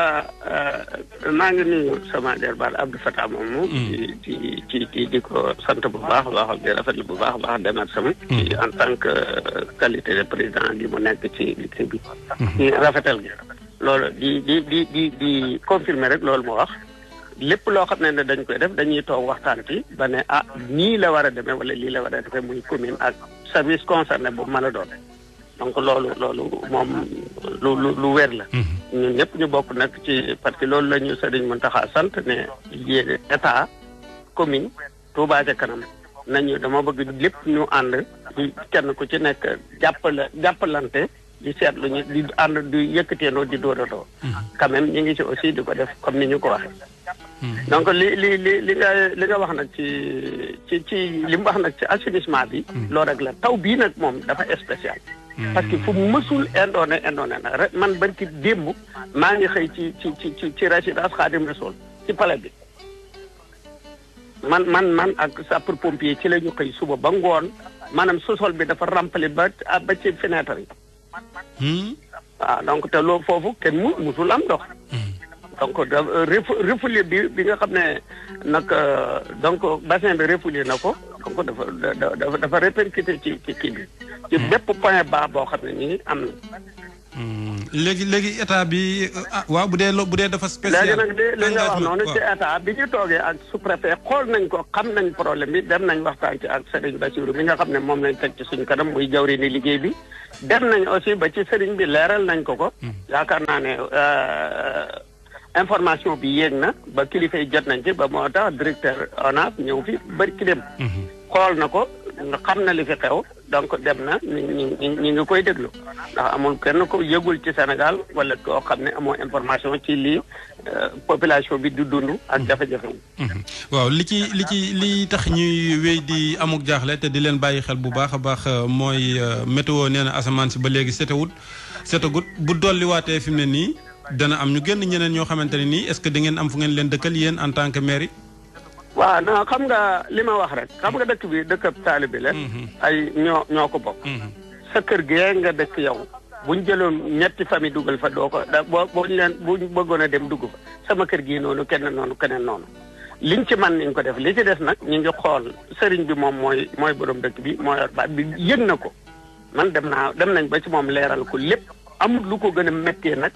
maa ngi nuyu sama jarbaat Abdou Fatah moomu. di ko sant bu baax a baax di rafetlu bu baax a baax démarche sama. en tant que qualité de président bi mu nekk ci liggéey bi. ci rafetal gi. loolu di confirmer rek loolu moo wax. lépp loo xam ne dañ koy def dañuy toog waxtaan ci ba ne nii la war a demee wala lii la war a defee muy commune ak service concerné bu mën a doon donc loolu moom lu wér la. ñun ñëpp ñu bokk nag ci parce que loolu la ñu Serigne Mountakha sant ne état commune Touba ca kanam nañu dama bëgg lépp ñu ànd kenn ku ci nekk jàppalante di seetlu ñu di ànd di yëkkateendoo di dóoratoo. quand même ñu ngi ci aussi di ko def comme ni ñu ko waxee. donc li nga wax nag ci li mu wax nag ci assainissement bi. loolu rek la taw bii nag moom dafa spécial. parce que fu mësul indoone na rek man bañ ci démb maa ngi xëy ci résidence Khadim Rassoul ci palais bi. man ak sapeur pompier ci la ñu xëy suba ba ngoon maanaam sous-sol bi dafa rempli ba ci fenêtre yi. waaw donc te loolu foofu kenn musul am ndox. donc refoulé bi nga xam ne nag donc bassin bi refoulé na ko donc dafa répercuté ci kii bi. ci bépp point bas boo xam ne nii am na. léegi état bi waaw bu dee dafa spécial. léegi nag li nga wax noonu ci état bi ñu toogee ak sous-préfet xool nañ ko xam nañ problème bi dem nañ waxtaan ci ak Serigne Bassirou bi nga xam ne moom lañ teg ci suñu kanam muy jawri ni liggéey bi. dem nañ aussi ba ci Serigne bi leeral nañ ko. yaakaar naa ne information bi yéeg na ba kilifa yi jot nañ ci ba moo tax directeur ONAS ñëw fi bari ki dem. xool na ko xam na li fi xew. donc dem na ñi ngi koy déglu ndax amul kenn ko yëgul ci Sénégal wala koo xam ne amoo information ci lii population bi du dund ak jafe-jafe yi. waaw li tax ñuy wéy di amuk jaaxle te di leen bàyyi xel bu baax a baax mooy météo nee na asamaan si ba léegi setagut bu dolliwaatee fi mu ne nii dana am ñu génn ñeneen ñoo xamante ne nii est-ce que da ngeen am fu ngeen leen dëkkal yéen en tant que maire. waaw non xam nga li ma wax rek xam nga dëkk bi dëkkab taalibe la ay ñoo ko bokk. sa kër gee nga dëkk yow buñ jëloon ñetti famille dugal fa doo ko buñ bëggoon a dem dugg fa sama kër gii noonu keneen noonu liñ ci man niñ ko def li ci des nag ñu ngi xool sëriñ bi moom mooy borom dëkk bi moo yor baat bi yëg na ko man dem nañ ba ci moom leeral ko lépp amul lu ko gën a méttee nag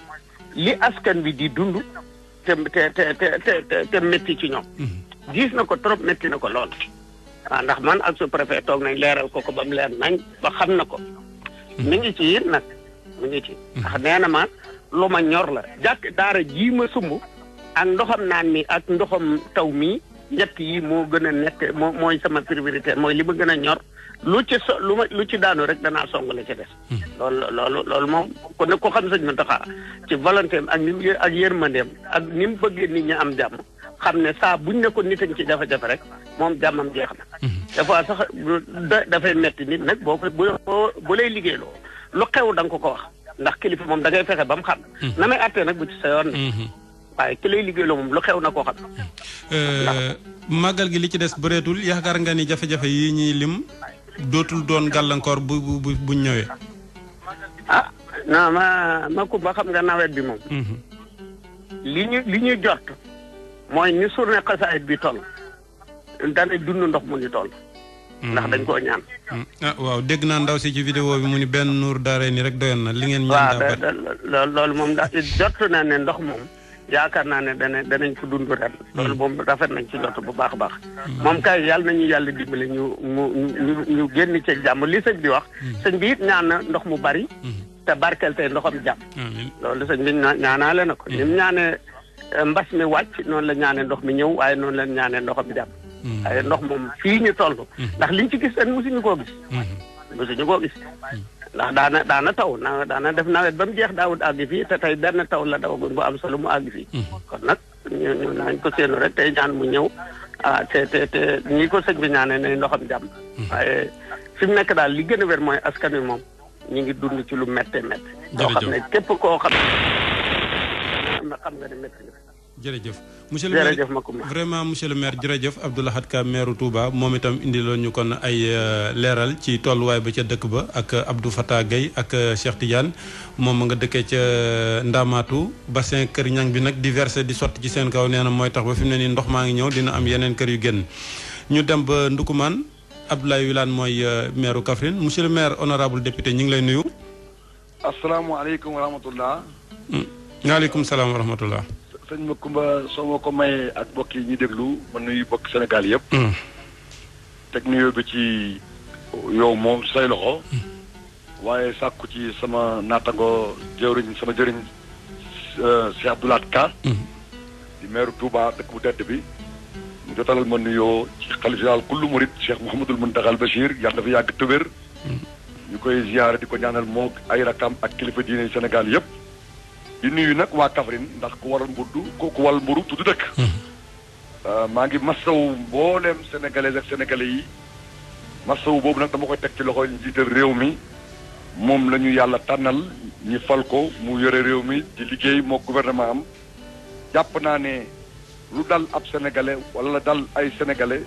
li askan bi di dund te métti ci ñoom. gis na ko trop métti na ko lool. waaw ndax man ak sous-préfet toog nañ leeral ko ba mu leer nañ ba xam na ko. mi ngi ci it nag mi ngi ci. ndax nee na ma lu ma ñor la jàkk daara ji ma sumb ak ndoxam naan mi ak ndoxam taw mi ñett yi moo gën a nekk mooy sama priorité mooy li ma gën a ñor lu ci daanu rek danaa song la ci des. loolu moom kon nag ko xam sëñ Mountakha ci volonté am ak yërmandeem ak ni mu bëggee nit ñi am jàmm. xam ne saa buñ ne ko nit a ci jafe-jafe rek moom jàmmam jeex na. des fois sax dafay metti nit nag bu lay liggéeyloo lu xew da nga ko wax ndax kilifa moom da ngay fexe ba mu xam. na may àttee nag bu ci sa yoon ne. waaye ki lay liggéeyloo moom lu xew na koo xam. màggal gi li ci des bëreetul yaakaar nga ni jafe-jafe yi ñuy lim dootul doon gàllankoor buñ ñëwee. non ma Kumba xam nga nawet bi moom. li ñu jot. mooy ni journée xasaayit bi toll dana dund ndox mu ni toll. ndax dañ koo ñaan. waaw dégg naa ndaw si ci vidéo bi mu ni benn nuur daare ni rek doyoon na li ngeen. ñaan loolu moom jot na ne ndox moom yaakaar naa ne danañ ko dund ren. loolu moom rafet nañ ci jot bu baax a baax. moom kay yàlla nañu yàlla dimbale ñu génn ci jàmm li sëñ bi wax. sëñ bi it ñaan na ndox mu bari. te barkeel tey ndoxam jàmm. loolu sëñ bi ñaanaale na ko. ni mu ñaanee mbas mi wàcc noonu la ñaanee ndox mi ñëw waaye noonu la ñaanee ndoxam jàmm. waaye ndox moom fii ñu toll. ndax liñ ci gis ren mosuñu koo gis. ndax daana taw daana def nawet ba mu jeex daawut àgg fii te tey benn taw la dawagul bu am solo mu àgg fii. kon nag ñu nañ ko séenu rek tey ñaan mu ñëw te ni ko sëñ bi ñaanee ne ndoxam jàmm. waaye fi mu nekk daal li gën a wér mooy askan wi moom ñu ngi dund ci lu méttee métti. loo xam ne képp koo xam nga ne métti nga. jërëjëf monsieur le maire vraiment monsieur le maire jërëjëf Abdou Lahad Ka maire Touba moom itam indiloon ñu kon ay leeral ci tolluwaay ba ca dëkk ba ak Abdou Fatah Gueye ak Cheikh Tidiane moom nga dëkkee ca Ndamatou bassin kër ñang bi nag di versé di sotti ci seen kaw nee na mooy tax ba fi mu ne nii ndox maa ngi ñëw dina am yeneen kër yu génn ñu dem ba Ndukumaan Abdoulaye Wilane mooy maire Kaffrine monsieur le maire honorable député ñu ngi lay nuyu. asalaamaaleykum wa rahmatullah. waaleykum salaam wa rahmatullah. sëñ Makumba soo ma ko mayee ak mbokk yi ñuy déglu ma nuyu bokk Sénégal yëpp. teg nuyoo bi ci yow moom say loxo. waaye sàkku ci sama naataango jëwriñ sama jëriñ Cheikh Abdou Lahad Ka. di maire Touba dëkk bu tedd bi. jotalal ma nuyoo ci xalifa général kullu murid Cheikh Mouhamadul Mountakha al Bachir yàlla dafa yàgg tëwér ñu koy ziyaare di ko ñaanal moo ay rakam ak kilifa diine Sénégal yëpp di nuyu nag waa Kaffrine ndax ku waral mburu tudd dëkk maa ngi masawu mbooleem sénégalais ak sénégalais yi masawu boobu nag dama koy teg ci loxo njiital réew mi moom la ñu yàlla tànnal ñi fal ko mu yore réew mi di liggéey moo gouvernement am jàpp naa ne lu dal ab sénégalais wala dal ay sénégalais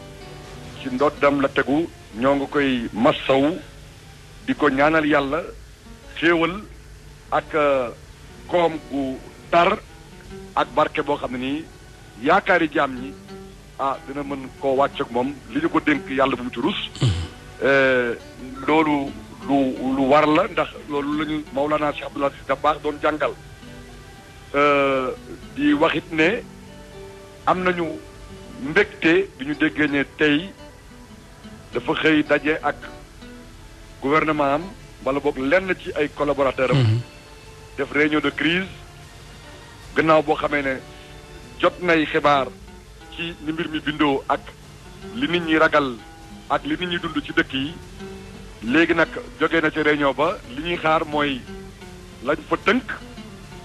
ci ndoddam la tegu ñoo ngi koy masawu di ko ñaanal yàlla xéewal ak koom gu tar ak barke boo xam ne nii yaakaari jaam ñi dina mën koo wàcc ak moom li ñu ko dénk yàlla bu mu ci rus loolu lu war la ndax loolu la ñu Mawlana Cheikh Abdoul Aziz Dabakh doon jàngal di waxit ne am nañu mbégte bi ñu déggee ne tey dafa xëy daje ak gouvernement am wala boog lenn ci ay collaborateurs am def réunion de crise gannaaw boo xamee ne jot nay xibaar ci ni mbir mi bindoo ak li nit ñi ragal ak li nit ñi dund ci dëkk yi léegi nag jógee na ci réunion ba li ñuy xaar mooy lañ fa tënk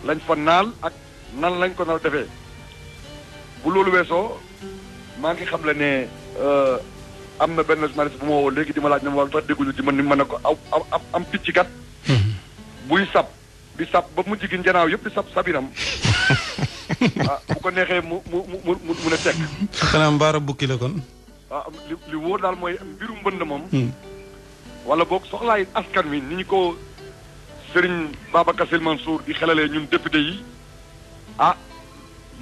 lañ fa naal ak nan lañ ko nar defee bu loolu weesoo maa ngi xam le ne am na benn journaliste bu ma woo léegi di ma laaj ne ma war tax dégguñu ci man ni mën na ko am picc kat buy sab di sab ba mujj gi njanaaw yëpp di sab sabinam bu ko neexee mu ne tekk xanaa mbaara bukki la kon li wóor daal mooy mbiru mbënd moom wala boog soxlaay askan wi ni ñu ko Serigne Babacar Sy Mansour di xelalee ñun député yi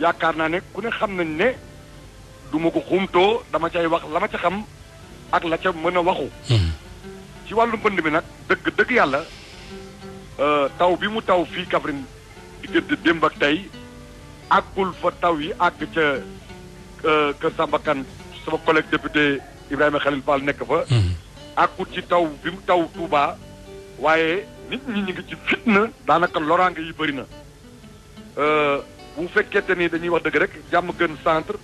yaakaar naa ne ku ne xam nañ ne du ma ko xumtoo dama cay wax la ma ca xam ak la ca mën a waxu ci wàllu mbënd mi nag dëgg yàlla taw bi mu taw fii Kaffrine diggante démb ak tey àggul fa taw yi àgg ca Kër Samba Kane sama collègue député Ibrahima Khalil Fall nekk fa àggul ci taw bi mu taw Touba waaye nit ñi ñu ngi ci fitna daanaka loraange yi bëri na bu fekkente ni dañuy wax dëgg rek jàmm gën centre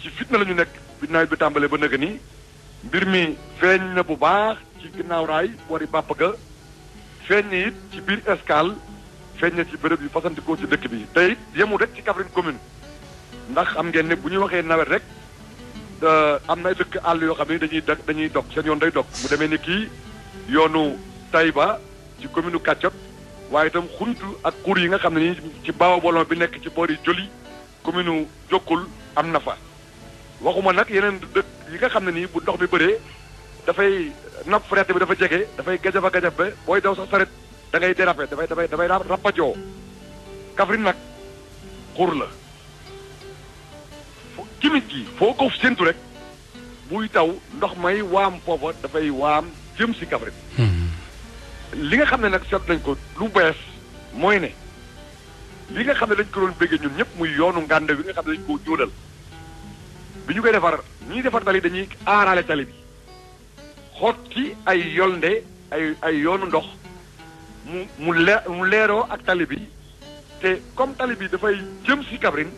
ci fitna la ñu nekk bi nawet bi tàmbalee ba nëgë ni mbir mi feeñ na bu baax ci ginnaaw raay boori bàpp ga feeñ na it ci biir Escale feeñ na ci béréb yu fasantikoo ci dëkk bi te it yemul rek ci Kaffrine commune ndax xam ngeen ne bu ñu waxee nawet rek am na ay dëkk àll yoo xam ne dañuy dog seen yoon day dog mu demee ni kii yoonu Taïba ci commune Kàccot waaye itam xuntu ak xur yi nga xam ne nii ci baawa bolon bi nekk ci boori Joli commune Jokkul am na fa waxuma nag yeneen dëkk yi nga xam ne nii bu ndox mi bëree dafay nappe phréatique bi dafa jege dafay gajaf ba booy daw sax saret da ngay déraper dafay rappajoo Kaffrine nag xur la kimit gi foo ko séntu rek buy taw ndox may waam foofa dafay waam jëm si Kaffrine li nga xam ne nag seet nañ ko lu bees mooy ne li nga xam ne dañ ko doon béggee ñun ñëpp muy yoonu ngànde bi nga xam ne dañ ko ñuulal bi ñu koy defar ñiy defar tali dañuy aaraale tali bi xotti ay yolnde ay yoonu ndox mu leeroo ak tali bi te comme tali bi dafay jëm si Kaffrine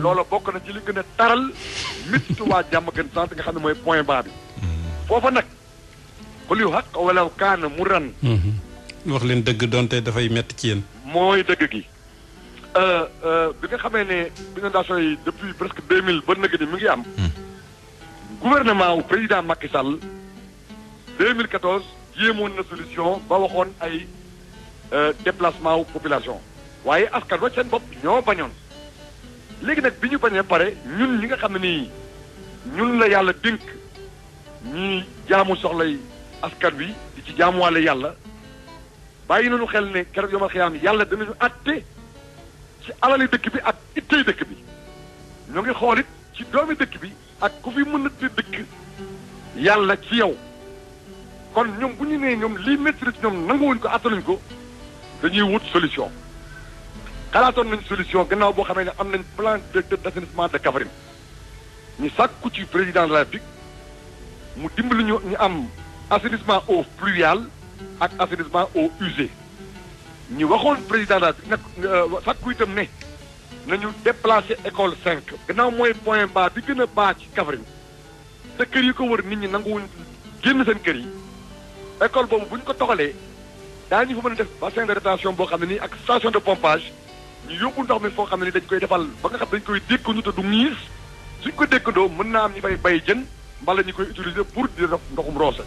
loola bokk na ci li gën a taral métti waa jàmm gën sant nga xam ne mooy point bas bi foofa nag xul yu xaq wala kaana mu ran wax leen dëgg donte dafay metti ci yéen mooy dëgg gi bi nga xamee ne inondation yi depuis presque 2000 ba nëgg ni mi ngi am gouvernement wu président Macky Sall 2014 jéemoon na solution ba waxoon ay déplacement wu population waaye askan wa seen bopp ñoo bañoon léegi nag bi ñu bañee pare ñun ñi nga xam ne nii ñun la yàlla dénk ñi jaamu soxlay askan wi di ci jaamuwaale yàlla bàyyi nañu xel ne keroog yomal xiyaam yàlla danañu àtte ci alali dëkk bi ak ittey dëkk bi ñoo ngi xool it ci doomi dëkk bi ak ku fi mën a dëkk yàlla ci yow kon ñoom bu ñu nee ñoom lii métti ci ñoom nanguwuñ ko attanuñ ko dañuy wut solution xalaatoon nañ solution gannaaw boo xamee ne am nañ plan directeur d'assainissement de Kaffrine ñu sàkku ci président de la République mu dimbali ñu am assainissement eau pluviale ak assainissement eau usée ñu waxoon président de la République nag sàkku itam ne nañu déplacer école 5 gannaaw mooy point bas bi gën a bas ci Kaffrine te kër yi ko wër nit ñi nanguwuñ génn seen kër yi école boobu bu ñu ko toxalee daañu fa mën a def bassin de rétention boo xam ne nii ak station de pompage ñu yóbbu ndox mi foo xam ne ni dañ koy defal ba nga xam dañ koy dékkandu te du miis suñ ko dékkandoo mën naa am ñu fay bay jën mbala ñu koy utiliser pour di def ndoxum roose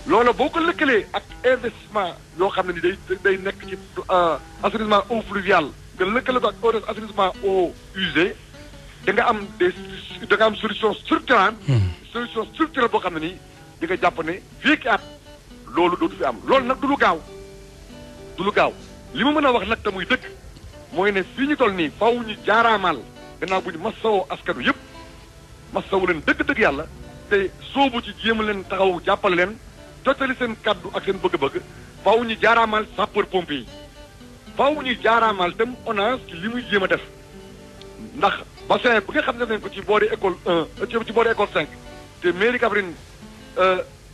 loolu boo ko lëkkalee ak investissement yoo xam ne ni day nekk ci assainissement eau fluviale nga lëkkale ko ak assainissement eau usée da nga am solution structurante boo xam ne nii di nga jàpp ne fii ki at loolu dootu fi am loolu nag du lu gaaw li ma mën a wax nag te muy dëgg mooy ne fii ñu toll nii faw ñu jaaraamaal gannaaw bu ñu masawoo askanu yëpp masawu leen dëgg-dëgg yàlla te soobu ci jéem leen taxaw jàppale leen jottali seen kaddu ak seen bëgg-bëgg faw ñu jaaraamaal sapeur pompier yi faw ñu jaaraamaal tam ONAS ci li muy jéem a def ndax bassin bi nga xam ne nañ ko ci boori école 1 ci boori école 5 te mairie Kaffrine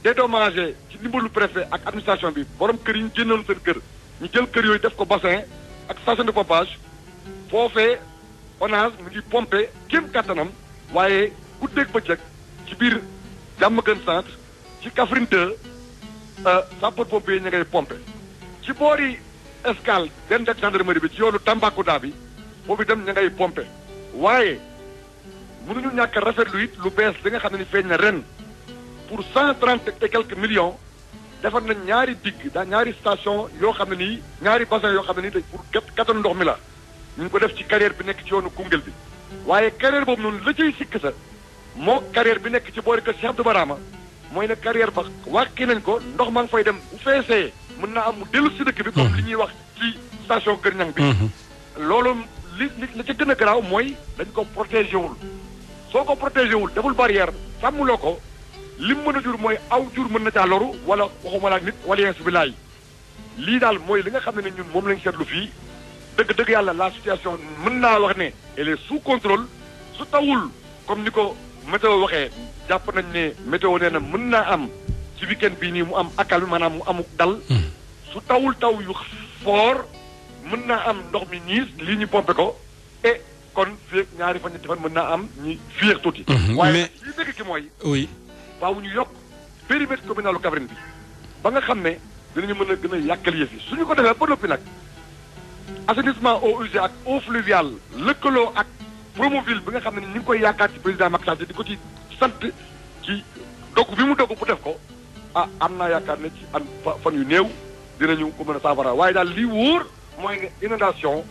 dédommagé ci ndimbalu préfet ak administration bi borom kër yi ñu génnoon seen kër ñu jël kër yooyu def ko bassin ak station de pompage foofee ONAS mu ngi pompé kéem kattanam waaye guddeeg bëccëg ci biir Diamaguène centre ci Kaffrine 2 sapeur pompier ña ngay pompé ci boori escale den ak gendarmerie bi ci yoonu Tambacounda bi foofu itam ña ngay pompé waaye mënuñu ñàkk rafetlu it lu bees li nga xam ne ni feeñ na ren pour 130 et quelques millions defar nañ ñaari digg ñaari station yoo xam ne nii ñaari bassin yoo xam ne nii pour kattanu ndox mi la ñu ngi ko def ci carrière bi nekk ci yoonu Koungheul bi waaye carrière boobu noonu la cay sikk sa moo carrière bi nekk ci boori kër Cheikh Abdou Barama mooy ne carrière ba wàqi nañ ko ndox maa ngi fay dem bu feesee mën naa am mu dellu si dëkk bi comme li ñuy wax ci station Kër Ñang bi loolu li ca gën a garaaw mooy dañ ko protégé wul soo ko protégé wul deful barrière sàmmuloo ko lim mën a jur mooy aw jur mën na caa loru wala waxuma la ak nit wala yeen subilaay lii daal mooy li nga xam ne ñun moom lañ seetlu fii dëgg yàlla la situation mën naa wax ne elle est sous contrôle su tawul comme ni ko météo waxee jàpp nañ ne météo nee na mën naa am ci weekend bii nii mu am accalmie maanaam mu amuk dal su tawul taw yu fort mën naa am ndox mi ñiis lii ñu pompé ko et kon fii ñaari fan ñetti fan mën naa am ñi fiir tuuti waaye lii dëgg ki mooy oui waaw ñu yokk périmètre communal Kaffrine bi ba nga xam ne dinañu mën a gën a yàkkal yëf yi suñu ko defee ba noppi nag assainissement eau usée ak eau fluviale lëkkaloo ak Promoville bi nga xam ne ni ñu ngi koy yaakaar ci président Macky Sall di ko ci sant ci dogg bi mu dogg bu def ko am naa yaakaar ne ci fan yu néew dinañu ko mën a saafara waaye daal lii wóor mooy ne inondation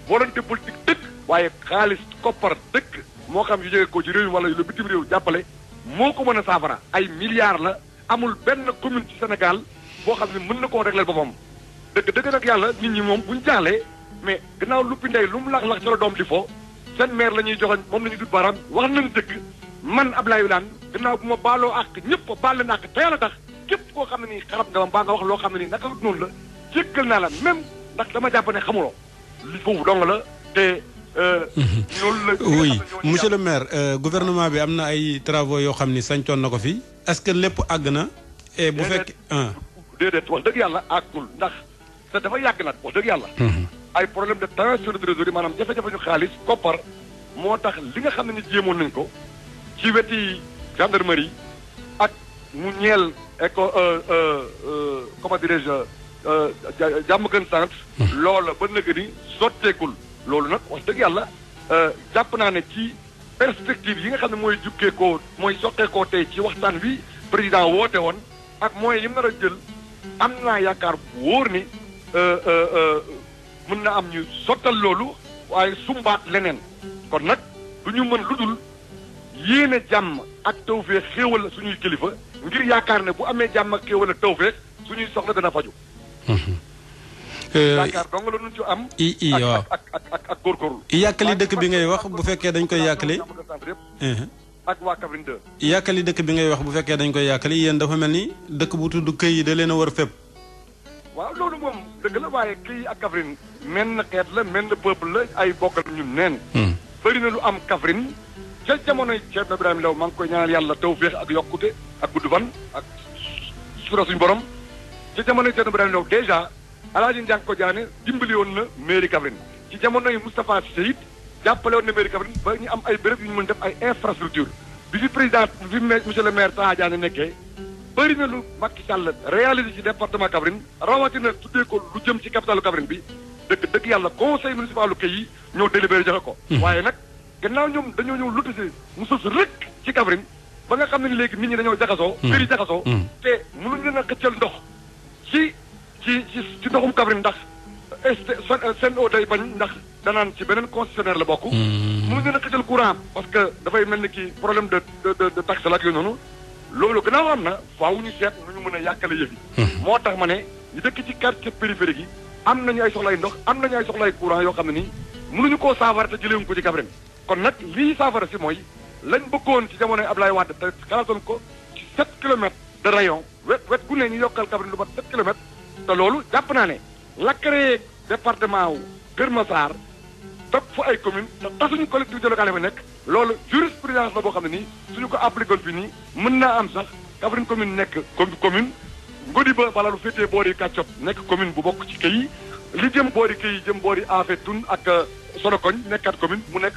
volonté politique dëkk waaye xaalis koppar dëkk moo xam yu jóge ko ci réew mi wala lu bitim réew jàppale moo ko mën a saafara ay milliards la amul benn commune ci Sénégal boo xam ne mën na koo régler boppam dëgg nag yàlla nit ñi moom buñ jaaxlee mais gannaaw luppi ndey lu mu lax-lax ca la doom di fo seen maire la ñuy joxoñ moom la ñuy dut baaraam wax nañ dëgg man Abdoulaye Wilane gannaaw bu ma baaloo ak ñëpp baal leen ak te yàlla tax képp koo xam ne nii xarab nga ma mbaa nga wax loo xam ne nii naka noonu la jéggal naa la même ndax dama jàpp ne xamuloo li foofu dong la te oui monsieur le maire gouvernement bi am na ay travaux yoo xam ni sañcoon na ko fi est-ce que lépp àgg na et bu fekk déedéet wax dëgg yàlla àggul ndax te dafa yàgg nag wax dëgg yàlla ay problème de tension de trésorerie maanaam jafe-jafe ñu xaalis koppar moo tax li nga xam ne ni jéemoon nañ ko ci weti gendarmerie ak mu ñeel comment dirais-je Diamaguène centre loola ba nëgë ni sotteekul loolu nag wax dëgg yàlla jàpp naa ne ci perspective yi nga xam ne mooy jukkeekoo mooy sotteekoo tey ci waxtaan wi président woote woon ak moyens yi mu nar a jël am naa yaakaar bu wóor ni mën na am ñu sottal loolu waaye sumbaat leneen kon nag du ñu mën lu dul yéene jàmm ak tawfeex xéewal suñuy kilifa ngir yaakaar ne bu amee jàmm ak xéewal ak tawfeex suñuy soxla dana faju yaakaar dong la ñu ci am waaw ak góorgóorlu yàkkali dëkk bi ngay wax bu fekkee dañ koy yàkkali ak waa Kaffrine 2 yàkkali dëkk bi ngay wax bu fekkee dañ koy yàkkali yéen dafa mel ni dëkk bu tudd këy yi da leen a war fépp waaw loolu moom dëgg la waaye këy ak Kaffrine menn xeet la menn peuple la ay bokkal ñun neen bëri na lu am Kaffrine ca jamonoy Thierno Ibrahima Ndaw maa ngi koy ñaanal yàlla tawfeex ak yokkute ak gudd fan ak sutura suñu borom ca jamonoy Thierno Ibrahima Ndaw dèjà Alaaji Njàng ko jaane dimbali woon na mairie Kaffrine ci jamono yi Moustapha Cissé it jàppale woon na mairie Kaffrine ba ñu am ay béréb yu ñu mën def ay infrastructure bi fi président bi monsieur le maire Taha Diané nekkee bëri na lu Macky Sall réalisé ci département Kaffrine rawatina tuddee ko lu jëm ci capitalu Kaffrine bi dëgg yàlla conseil municipal lu kay yi ñoo délibéré joxe ko. waaye nag gannaaw ñoom dañoo ñëw lotissé mu sos rek ci Kaffrine ba nga xam ne léegi nit ñi dañoo jaxasoo. kër yi jaxasoo. te mënuñ leen a xëccal ndox ci ndoxum Kaffrine ndax seen eau day bañ ndax danaan ci beneen concessionnaire la bokk. mënuñ leen a xëccal courant parce que dafay mel ni ki problème de taxe la ak yooyu noonu. loolu gannaaw am na faaw ñu seet nu ñu mën a yàkkale yëf yi. moo tax ma ne ñu dëkk ci quartier périphérique yi am nañu ay soxlay ndox am nañu ay soxlay courant yoo xam ne nii mënuñu koo saafara te jëleewuñ ko ci Kaffrine kon nag lii saafara si mooy lañ bëggoon ci jamonoy Ablaye Wade te xalaatoon ko ci 7 kilomètres de rayon wet gu ne ñu yokkal Kaffrine lu mat 7 kilomètres te loolu jàpp naa ne la créé département wu Kër Massar topp fa ay commune te tasuñu collectivité locale yi fa nekk loolu jurisprudence la boo xam ne nii suñu ko appliqué fii nii mën naa am sax Kaffrine commune nekk commune Ngodiba bala lu féetee boori Kàccop nekk commune bu bokk ci këy li jëm boori këy jëm boori Afetoun ak Sonokoñ nekkaat commune mu nekk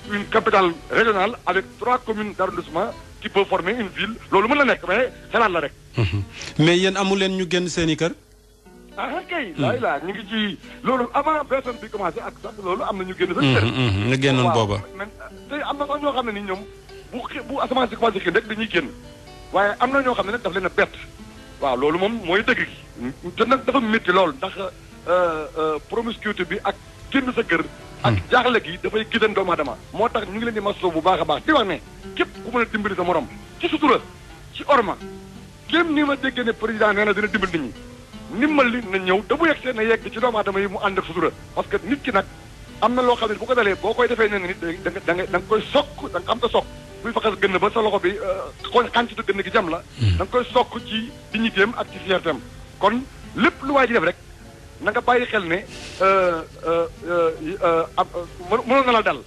une capitale régionale avec 3 communes d'arrondissement qui peut former une ville loolu mën na nekk mais xalaat la rek. mais yéen amu leen ñu génn seen i kër. kay. laa ñu ngi ci loolu avant personne bi commencé ak sax loolu am na ñu génn. seen kër nga génnoon booba. te am na sax ñoo xam ne ni ñoom bu asamaan si commencé xiin rek dañuy génn waaye am na ñoo xam ne nag daf leen a bett. waaw loolu moom mooy dëgg gi te nag dafa métti lool ndax promiscuité bi ak génn sa kër. ak jaaxle gi dafay gëdën doomu aadama. moo tax ñu ngi leen di masoo bu baax a baax di wax ne képp ku mën a dimbali sa morom ci sutura ci orma kéem ni ma déggee ne président nee na dina dimbali nit ñi ndimbal li na ñëw da bu yegg see na yegg ci doomu aadama yi mu ànd ak sutura parce que nit ki nag am na loo xam ne bu ko dalee boo koy defee ne nit da nga koy sokk da nga xam nga sokk buy faxas gën ba sa loxo bi xàncitu gën gi jam la da nga koy sokk ci dignitéem ak ci fiertéem kon lépp lu waay ji def rek na nga bàyyi xel ne mënoon na la dal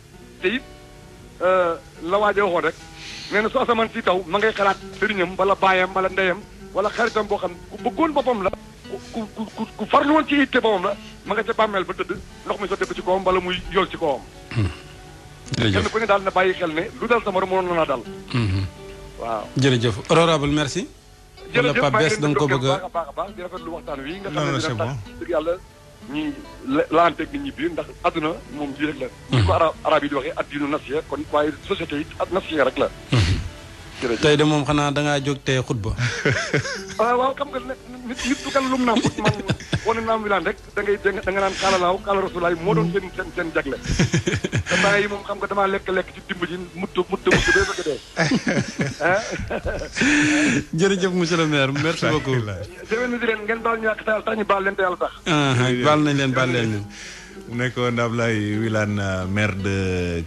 te it la waaje waxoon rek nee na su asamaan si taw ma ngay xalaat sëriñam wala baayam wala ndeyam wala xaritam boo xam ku bëggoon boppam la ku farlu woon ci itte boppam la ma nga ca bàmmeel ba tëdd ndox mi sotti ko ci kawam wala muy yool ci kawam kenn ku ne daal na bàyyi xel ne lu dal sa morom mënoon na la dal waaw jërëjëf honorable merci jërëjëf Pape Bess da nga ko bëgg a baax di rafetlu waxtaan wi nga xam ne dina tax dëgg yàlla ñi laanteeg nit ñi biir ndax adduna moom bii rek la ñu ko arab yi di waxee addiinu nasiya kon waaye société yi ak nasiya rek la tey de moom xanaa da ngaa jóg tey xutba waaw xam nga nit du kan lum naam fut man wane naam wilaan rek da nga naan kaala laaw kaala rasulaay moo doon seen jagle te bàyyi yi moom xam nga damaa lekk ci dimb ji mutt bee bëgg dee jërëjëf monsieur le maire merci beaucoup déwén di leen ngeen baal ñu ak tax ñu baal leen te yàlla tax baal nañ leen baal leen mu nekkoon Ablaye Wilane maire de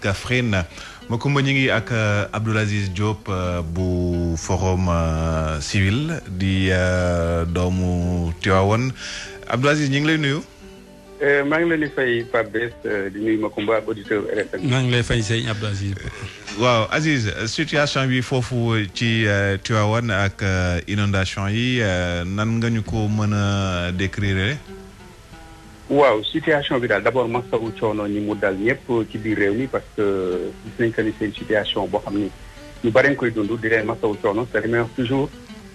Kaffrine Macoumba ñi ngi ak Abdoul Aziz Diop bu forum civil di doomu Tivaouane Abdoul Aziz ñi ngi lay nuyu. maa ngi leen di fay Pape Bess di nuyu Macoumba ak auditeur RFM. maa ngi lay fay sëñ Abdoul Aziz. waaw Aziz situation bi foofu ci Tivaouane ak inondation yi nan nga ñu ko mën a décrire. waaw situation bi daal d'abord masawu coono ñi mu dal ñëpp ci biir réew mi parce que gis nañ que ni c'est une situation boo xam ni ñu bari nga koy dund di leen masawu coono c'est mais toujours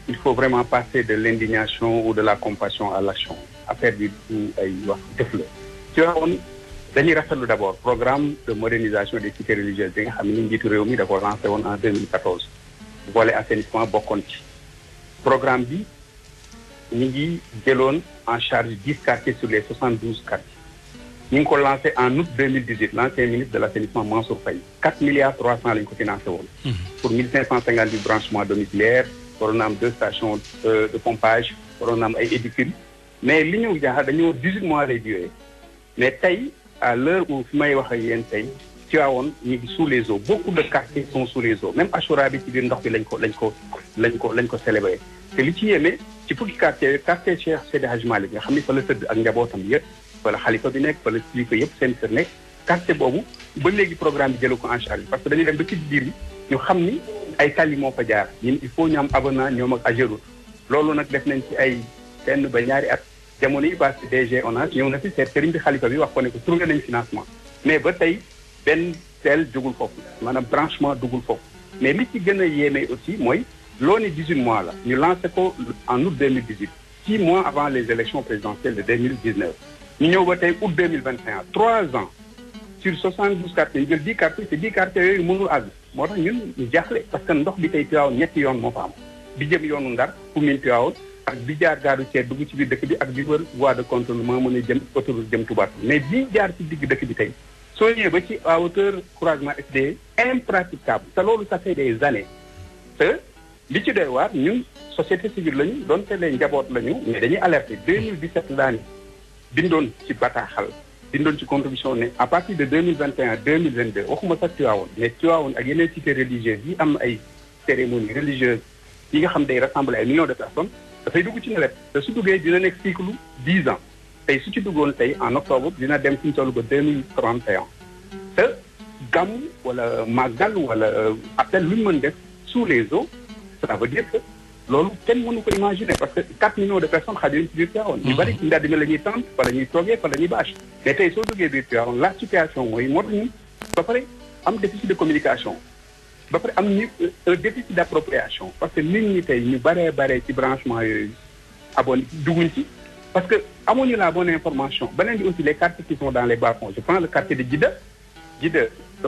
il faut vraiment passer de l'indignation ou de la compassion à l'action affaire bi ay wax def la ci waxoon dañuy rafetlu d'abord programme de modernisation des cités religieuses bi nga xam ni njiitu réew mi da ko lancé woon en 2014 volet assainissement bokkoon ci programme bi ñu ngi jëloon en charge 10 quartiers sur les 72 quartiers ñu ngi ko lancé en août 2018 l'ancien ministre de l'assainissement Mansour Faye 4 milliards 300 la ñu ko financé woon pour 1558 branchements domiciliaires waroon na am 2 stations de pompage waroon na am ay édifices mais li ñu jaaxal dañoo 18 mois lay duré mais tey à l'heure où fi may wax ak yéen tey Tivaouane ñu ngi sous les eaux beaucoup de quartiers sont sous les eaux même Achoura bi ci biir ndox bi lañ ko célébré te li ci yéeme ci fukki quartier Cheikh Seydi Hadji Malick nga xam ni fa la tëdd ak njabootam yëpp fa la xalifa bi nekk fa la kilifa yëpp seen kër nekk quartier boobu ba léegi programme bi jëlu ko en charge parce que dañuy dem ba ci biir yi ñu xam ni ay tali moo fa jaar ñun il faut ñu am avenant ñoom ak Ageroute loolu nag def nañ ci ay 1 ba 2 at jamono yi passé DG ONAS ñëw na fi seet sëriñ bi xalifa bi wax ko ne ko trouvé nañ financement mais ba tey benn tel dugul foofu maanaam branchement dugul foofu mais li ci gën a yéeme aussi mooy loo ne 18 mois la ñu lancé ko en août 2018 6 mois avant les élections présidentielles de 2019 ñu ñëw ba tey août 2021 3 ans sur 72 quartiers ñu jël 10 quartiers te 10 quartiers yooyu mënul àgg moo tax ñun ñu jaaxle parce que ndox bi tey Tivaouane ñetti yoon moo fa am bi jëm yoonu Ndar fu min Tivaouane ak bi jaar gaaru Thiès dugg ci biir dëkk bi ak bi wër voie de contournement mën a jëm autoroute jëm Touba mais bi jaar ci digg dëkk bi tey soo ñëwee ba ci à hauteur croisement FDE impraticable te loolu ça fait des années te li ci doy waar ñun société civile lañu doonte leen njaboot lañu mais dañuy alerter 2017 laa ni bindoon ci bataaxal bindoon ci contribution ne à partir de 2021 2022 waxuma sax Tivaouane mais Tivaouane ak yeneen cités religieuses yi am ay cérémonies religieuses yi nga xam day rassembler ay millions de personnes dafay dugg ci nawet te su duggee dina nekk cycle 10 ans tey su ci duggoon tey en octobre dina dem fi ñu toll ba 2031 te gàmm wala màggal wala appel lu ñu mën def sous les eaux ça veut dire que loolu kenn mënu ko imaginer parce que 4 millions de personnes xajuñ ci biir Tivaouane ñu bari ci mbedd mi la ñuy tente fa la ñuy toogee fa la ñuy bâche mais tey soo duggee biir Tivaouane la situation mooy moo tax ñu ba pare am déficit de communication ba pare am ñu un déficit d'appropriation parce que nit ñi tey ñu baree ci branchement yooyu abonné dugguñ ci parce que amuñu la bonne information beneen bi aussi les quartiers qui sont dans les bas-fonds je prends le quartier de Djida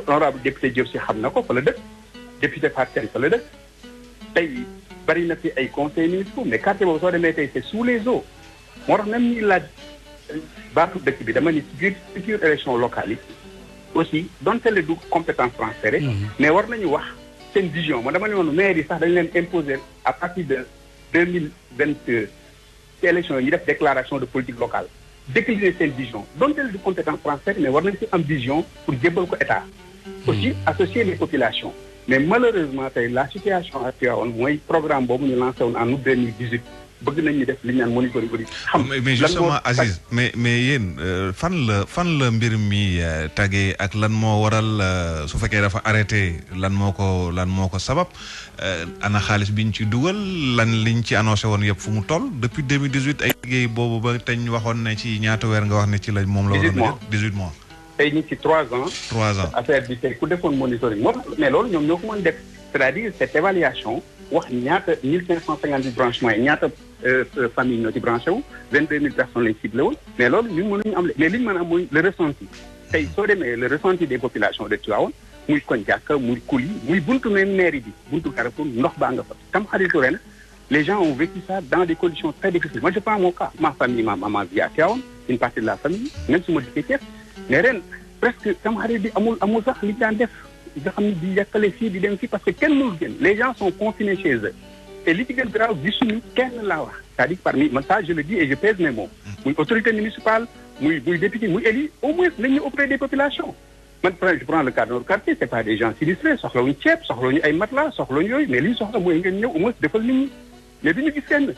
honorable député Diop si xam na ko fa la dëkk député Fatou fa la dëkk tey bari na fi ay conseils municipaux mais quartier boobu soo demee tey c'est sous les eaux moo tax même ñuy laaj baatu dëkk bi dama ni ci biir future élection locale yi aussi donte le du compétence transférée mais war nañu wax seen vision ma dama ne woon maire yi sax dañu leen imposer à partir de 2022 ci élection yi ñu def déclaration de politique locale décliner seen vision donte le du compétence transférée mais war nañu ci am vision pour jébbal ko état aussi associer les populations mais malheureusement tey la situation actuelle mooy programme boobu ñu lancé woon en août 2018 bëgg nañ ñu def li ñu naan monitoring audit xam mais justement Aziz mais yéen fan la mbir mi tagee ak lan moo waral su fekkee dafa arrêté lan moo ko sabab ana xaalis biñ ci dugal lan liñ ci annoncé woon yëpp fu mu toll depuis 2018 ay liggéey boobu ba teñ waxoon ne ci ñaata weer nga wax ne ci la moom la waroon 18 mois tey ñu ci 3 ans. 3 ans affaire bi tey ku defoon monitoring moom mais loolu ñoom ñoo ko mën def c'est-à-dire cette évaluation wax ñaata 1550 branchements yi ñaata famille ñoo ci branché wu 22000 personnes lañ ciblé woon mais loolu ñun mënuñu am mais li ñu mën a am mooy le ressenti tey soo demee le ressenti des populations de Tivaouane muy koñ jàkka muy kuli muy buntu même mairie bi buntu Carrefour ndox baa nga fa tam xaritu ren les gens ont vécu ça dans des conditions très difficiles moi je prends mon cas ma famille ma maman vit à Tivaouane une partie de la famille même su ma dikkee Thiès mais ren presque sama xarit bi amul sax li daan def nga xam ne di yàkkale fii di dem fii parce que kenn mënul génn les gens sont confinés chez eux et li ci gën grave gisuñu kenn laa wax c'est-à-dire parmi man ça je le dis et je pèse mes mots muy autorité municipale muy député muy élu au moins nañ ñu auprès des populations man je prends le cas de notre quartier c'est pas des gens sinistrés soxlawuñu ceeb soxlawuñu ay matelas soxlawuñu yooyu mais li ñu soxla mooy ngeen ñëw au moins defal nit ñi mais du ñu gis kenn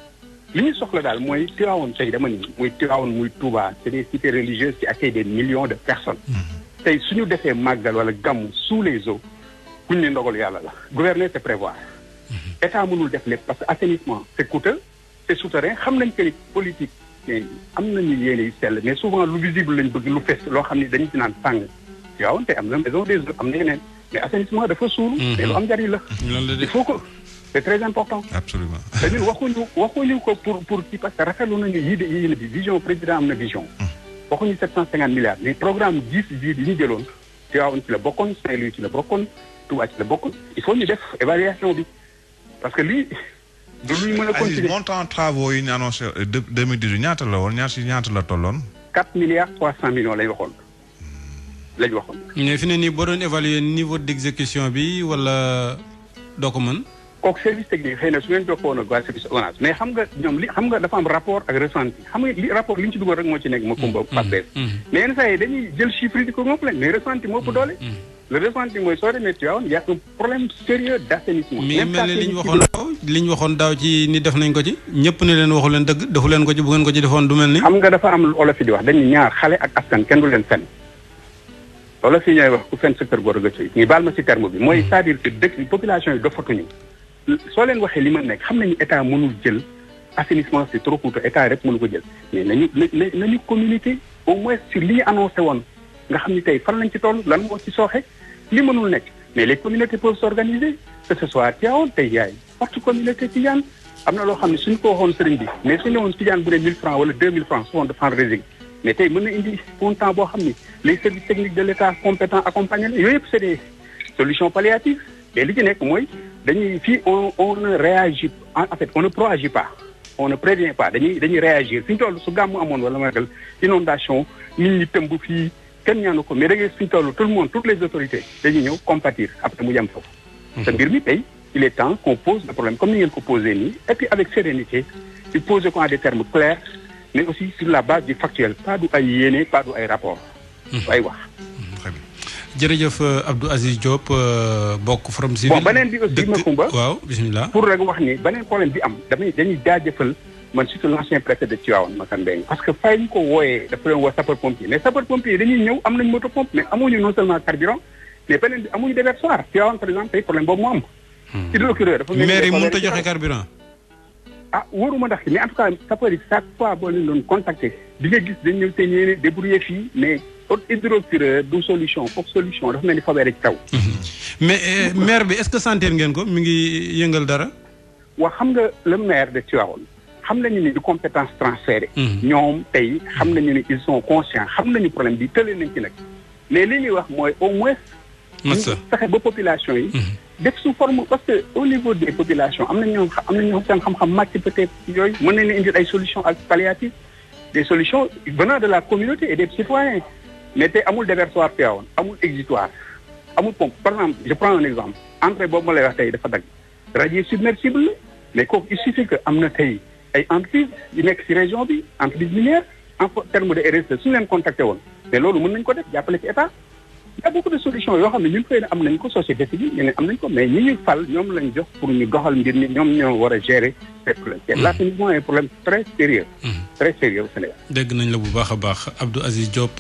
li ñu soxla daal mooy Tivaouane tey dama ni muy Tivaouane muy Touba c'est des cités religieuses qui accueillent des millions de personnes tey suñu defee màggal wala gàmmu sous les eaux kuñ ne ndogal yàlla la gouverner c'est prévoir état mënul def lépp parce que assainissement c'est coûteux c'est souterrain xam nañ que ni politique am nañu yéene yu sell mais souvent lu visible lañ bëgg lu fes loo xam ni dañu ci naan sàng Tivaouane tey am na maison des eaux am na yeneen mais assainissement dafa suulu te lu am njariñ la il faut que c'est très important absolument te ñun waxuñu ko pour ci parce que rafetlu nañu yéene bi vision président am na vision waxuñu 750 milliards mais programme 10 bii yi ñu jëloon Tivaouane ci la bokkoon Saint-Louis ci la bokkoon Touba ci la bokkoon il faut ñu def évaluation bi parce que lii du luy mën a continuer. montant travaux yi ñu annoncé 2018 ñaata la woon ñaata la tolloon 4 milliards 300 millions lañ waxoon mais fi ne nii boo doon évaluer niveau d'exécution bi wala doo ko mën kooku service technique xëy na su ngeen jokkoon ak waa service ONAS mais xam nga ñoom xam nga dafa am rapport ak ressenti xam nga li rapport li ñu ci dugal rek moo ci nekk ma kumba Pape mais yenn saa yi dañuy jël chiffre yi di ko gonfler mais ressenti moo ëpp doole le ressenti mooy soo demee Tivaouane y a un problème sérieux d'assainissement mais mel ne li ñu waxoon daaw ci ni def nañ ko ci ñëpp ne leen waxu leen dëgg defu leen ko ci bu ngeen ko ci defoon du mel ni xam nga dafa am lu olof yi di wax dañuy ñaar xale ak askan kenn du leen fen olof yi ñooy wax ku fen sa kër góor a gëcc ñu baal ma ci terme bi mooy c'est-à-dire que dëkk population yi dofatuñu soo leen waxee li ma nekk xam nañu état mënul jël assainissement c'est trop coûteux état rek mënu ko jël mais nañu communiquer au moins sur li ñu annoncé woon nga xam ni tey fan lañ ci toll lan moo ci sooxe li mënul nekk mais les communautés peuvent s'organiser que ce soit Tivaouane tey yaay forte communauté Tidiane am na loo xam ne suñ ko waxoon sëriñ bi mais suñu woon Tidiane bu ne 1000 francs wala 2000 francs souvent de francs résigné mais tey mën na indi montant boo xam ni les services techniques de l'État compétents accompagner la yooyu yëpp c'est des solutions palliatives mais li ci nekk mooy dañuy fii on ne réagit en fait on ne proagit pas on ne prévient pas dañuy réagir fi ñu toll su gàmmu amoon wala magal inondation nit ñi tëmb fii kenn ñaanu ko mais da ngay fi ñu toll tout le monde toutes les autorités dañuy ñëw compatir après mu jëm foofu. te mbir mi tey il est temps qu'on pose le problème comme ni ngeen ko posé nii et puis avec sérénité il pose ko en des termes clairs mais aussi sur la base du factuel pas du ay yéene pas du ay rapport ay wax. jërëjëf Abdou Aziz Diop bokk Forum Civil. bon beneen bi aussi Macoumba waaw bismillah pour rek wax ni beneen problème bi am dañuy jaajëfal man surtout l'ancien préfet de Tivaouane Makan Mbengue parce que fay ñu ko wooyee dafa leen woo sapeur pompier mais sapeur pompier dañuy ñëw am nañ moto pompe mais amuñu non seulement carburant mais beneen bi amuñu déversoir Tivaouane par exemple tey problème boobu mu am. hydrocureur dafa maire yi mënut a joxe carburant. ah wóoruma ndax mais en tout cas sapeur yi chaque fois boo leen doon contacter di nga gis dañ ñëw seen yéene débrouiller fii mais haute hydrocureur du solution foog solution dafa mel ni fobeere ci taw. mais maire bi est-ce que sentir ngeen ko mi ngi yëngal dara. waa xam nga le maire de Tivaouane xam nañu ni du compétence transférée. ñoom tey xam nañu ni ils sont conscients xam nañu problème bi tële nañ ci nag mais li ñuy wax mooy au moins. ñu fexe ba population yi. def sous forme parce que au niveau des populations am na ñoo seen xam-xam màcc peut-être yooyu mën nañu indil ay solutions palliatives des solutions venant de la communauté et des citoyens mais tey amul déversoir Tivaouane amul exitoire amul pompe par exemple je prends un exemple entrée boobu ma lay wax tey dafa dagg radier submersible la mais kooku il suffit que am na tey ay entreprises yu nekk ci région bi entreprise minière en terme de RSE suñu leen contacté woon mais loolu mën nañ ko def jàppale ci état il y a beaucoup de solutions yoo xam ne ñun xëy na am nañ ko société civile ñeneen am nañ ko mais ñi ñu fal ñoom lañ jox pour ñu doxal mbir mi ñoom ñoo war a gérer ces problèmes. L'assainissement est un problème très sérieux au Sénégal. dégg nañ la bu baax a baax Abdou Aziz Diop